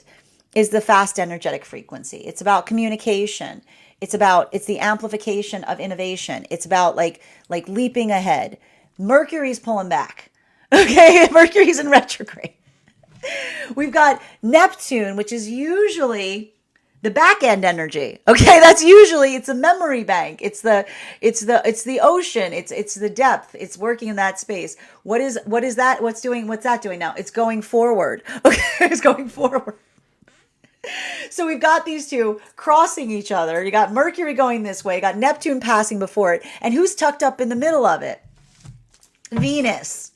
energetic frequency. It's about communication. It's the amplification of innovation. It's about like leaping ahead. Mercury's pulling back. Okay, Mercury's in retrograde. We've got Neptune, which is usually the back end energy. Okay, it's a memory bank. It's the ocean. It's the depth. It's working in that space. What is that? What's that doing now? It's going forward. Okay, it's going forward. So we've got these two crossing each other. You got Mercury going this way. You got Neptune passing before it. And who's tucked up in the middle of it? Venus,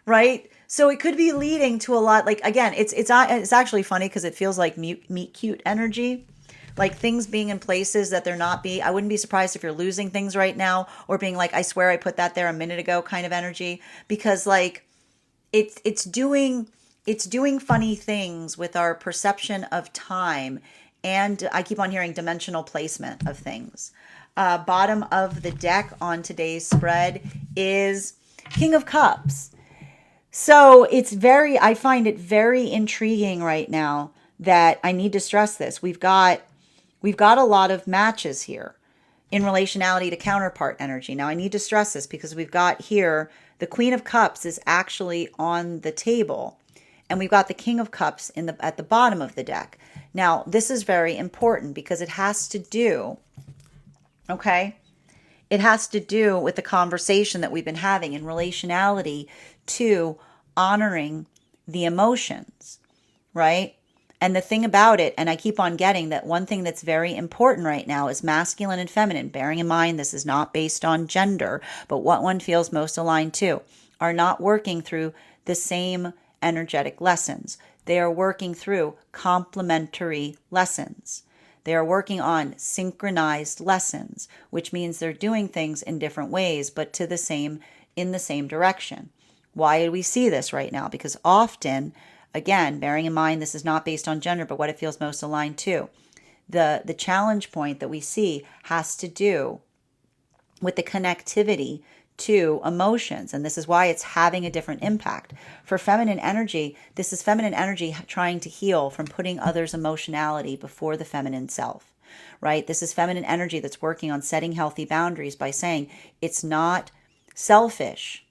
right? So it could be leading to a lot. Like, again, it's actually funny because it feels like meet cute energy. Like things being in places that they're not be. I wouldn't be surprised if you're losing things right now or being like, I swear I put that there a minute ago kind of energy. Because like it's doing funny things with our perception of time. And I keep on hearing dimensional placement of things. Bottom of the deck on today's spread is King of Cups. So I find it very intriguing right now that I need to stress this. We've got a lot of matches here in relationality to counterpart energy. Now I need to stress this because we've got here the Queen of Cups is actually on the table. And we've got the King of Cups at the bottom of the deck. Now, this is very important because it has to do, okay? It has to do with the conversation that we've been having in relationality to honoring the emotions, right? And the thing about it, and I keep on getting that one thing that's very important right now is masculine and feminine, bearing in mind this is not based on gender, but what one feels most aligned to, are not working through the same energetic lessons. They are working through complementary lessons. They are working on synchronized lessons, which means they're doing things in different ways, but in the same direction. Why do we see this right now? Because often, again, bearing in mind this is not based on gender, but what it feels most aligned to, the challenge point that we see has to do with the connectivity to emotions. And this is why it's having a different impact. For feminine energy, this is feminine energy trying to heal from putting others' emotionality before the feminine self, right? This is feminine energy that's working on setting healthy boundaries by saying it's not selfish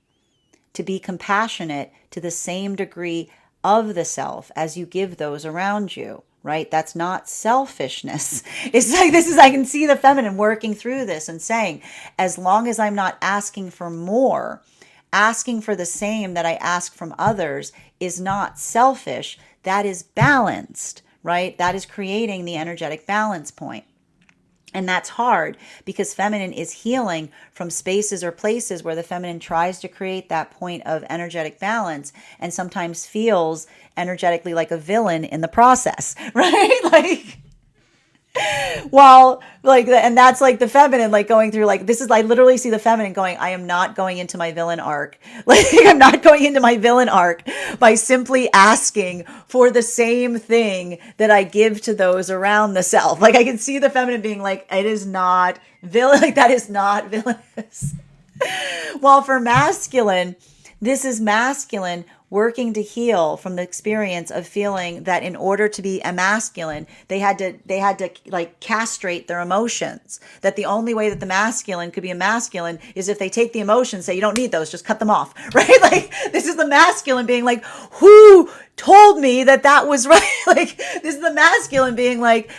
to be compassionate to the same degree of the self as you give those around you, right? That's not selfishness. It's like, this is, I can see the feminine working through this and saying, as long as I'm not asking for more, asking for the same that I ask from others is not selfish. That is balanced, right? That is creating the energetic balance point. And that's hard because feminine is healing from spaces or places where the feminine tries to create that point of energetic balance and sometimes feels energetically like a villain in the process, right? Like, well, like, and that's like the feminine, like going through, like, this is, I literally see the feminine going, I am not going into my villain arc. Like, I'm not going into my villain arc by simply asking for the same thing that I give to those around the self. Like, I can see the feminine being like, it is not villain, like, that is not villainous. While for masculine, this is masculine working to heal from the experience of feeling that in order to be a masculine, they had to like castrate their emotions. That the only way that the masculine could be a masculine is if they take the emotions, say, you don't need those, just cut them off, right? Like, this is the masculine being like, who told me that that was right? Like, this is the masculine being like,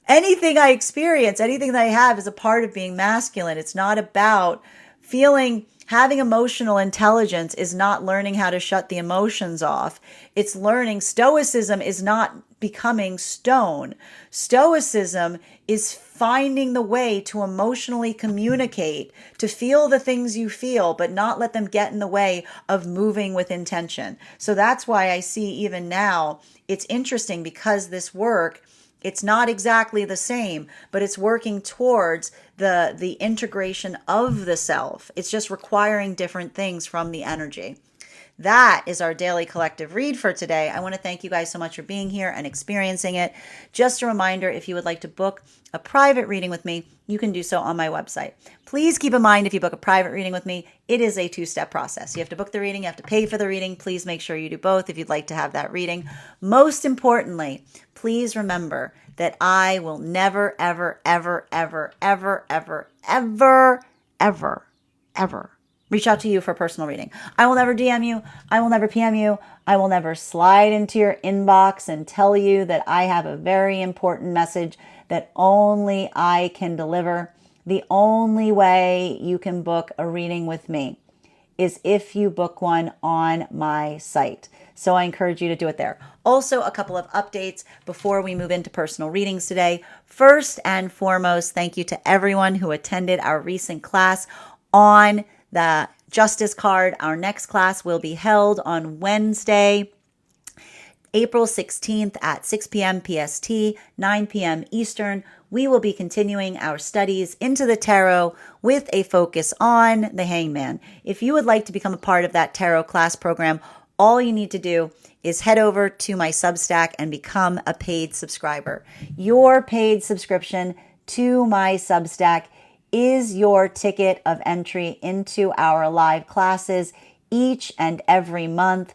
anything I experience, anything that I have is a part of being masculine. It's not about feeling. Having emotional intelligence is not learning how to shut the emotions off. It's learning. Stoicism is not becoming stone. Stoicism is finding the way to emotionally communicate, to feel the things you feel, but not let them get in the way of moving with intention. So that's why I see even now, it's interesting because this work, it's not exactly the same, but it's working towards the integration of the self. It's just requiring different things from the energy. That is our daily collective read for today. I want to thank you guys so much for being here and experiencing it. Just a reminder, if you would like to book a private reading with me, you can do so on my website. Please keep in mind, if you book a private reading with me, it is a two-step process. You have to book the reading, you have to pay for the reading. Please make sure you do both if you'd like to have that reading. Most importantly, please remember that I will never, ever, ever, ever, ever, ever, ever, ever, ever reach out to you for a personal reading. I will never DM you. I will never PM you. I will never slide into your inbox and tell you that I have a very important message that only I can deliver. The only way you can book a reading with me is if you book one on my site. So I encourage you to do it there. Also, a couple of updates before we move into personal readings today. First and foremost, thank you to everyone who attended our recent class on the Justice Card. Our next class will be held on Wednesday, April 16th at 6 p.m. PST, 9 p.m. Eastern. We will be continuing our studies into the tarot with a focus on the Hangman. If you would like to become a part of that tarot class program, all you need to do is head over to my Substack and become a paid subscriber. Your paid subscription to my Substack is your ticket of entry into our live classes each and every month.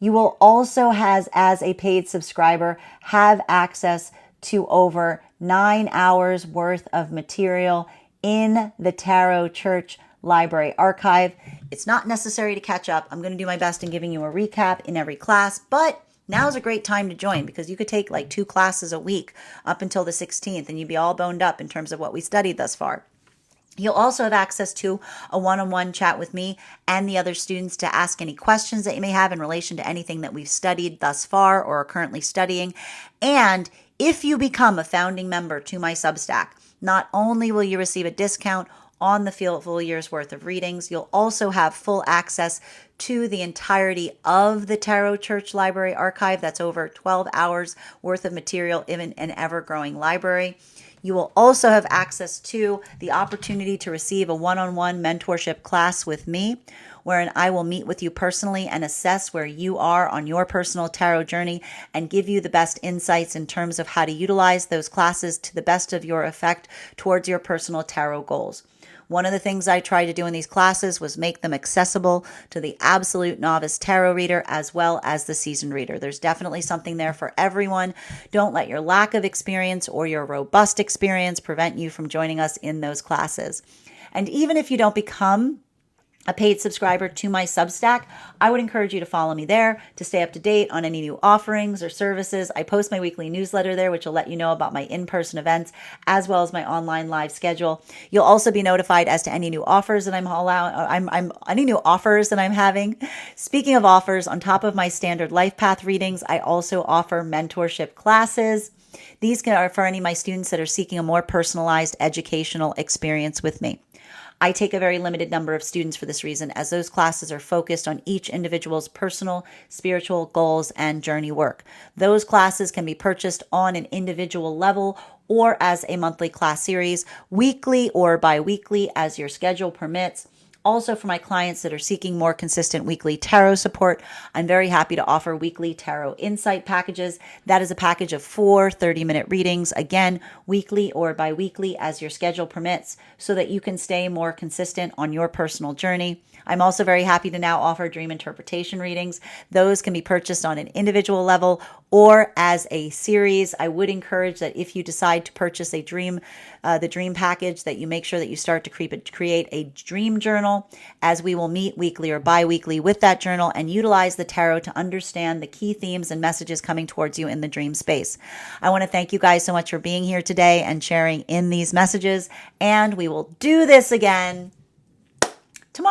You will also, as a paid subscriber, have access to over 9 hours worth of material in the Tarot Church Library Archive. It's not necessary to catch up. I'm going to do my best in giving you a recap in every class, but now's a great time to join because you could take like 2 classes a week up until the 16th and you'd be all boned up in terms of what we studied thus far. You'll also have access to a one-on-one chat with me and the other students to ask any questions that you may have in relation to anything that we've studied thus far or are currently studying. And if you become a founding member to my Substack, not only will you receive a discount on the full year's worth of readings, you'll also have full access to the entirety of the Tarot Church Library Archive. That's over 12 hours worth of material in an ever-growing library. You will also have access to the opportunity to receive a one-on-one mentorship class with me, wherein I will meet with you personally and assess where you are on your personal tarot journey and give you the best insights in terms of how to utilize those classes to the best of your effect towards your personal tarot goals. One of the things I tried to do in these classes was make them accessible to the absolute novice tarot reader as well as the seasoned reader. There's definitely something there for everyone. Don't let your lack of experience or your robust experience prevent you from joining us in those classes. And even if you don't become a paid subscriber to my Substack, I would encourage you to follow me there to stay up to date on any new offerings or services. I post my weekly newsletter there, which will let you know about my in-person events as well as my online live schedule. You'll also be notified as to any new offers that any new offers that I'm having. Speaking of offers, on top of my standard life path readings, I also offer mentorship classes. These are for any of my students that are seeking a more personalized educational experience with me. I take a very limited number of students for this reason, as those classes are focused on each individual's personal, spiritual goals and journey work. Those classes can be purchased on an individual level or as a monthly class series, weekly or bi-weekly as your schedule permits. Also, for my clients that are seeking more consistent weekly tarot support, I'm very happy to offer weekly tarot insight packages. That is a package of 4 30-minute readings, again, weekly or bi-weekly as your schedule permits, so that you can stay more consistent on your personal journey. I'm also very happy to now offer dream interpretation readings. Those can be purchased on an individual level or as a series. I would encourage that if you decide to purchase a dream, the dream package, that you make sure that you start to create a dream journal, as we will meet weekly or bi-weekly with that journal and utilize the tarot to understand the key themes and messages coming towards you in the dream space. I want to thank you guys so much for being here today and sharing in these messages, and we will do this again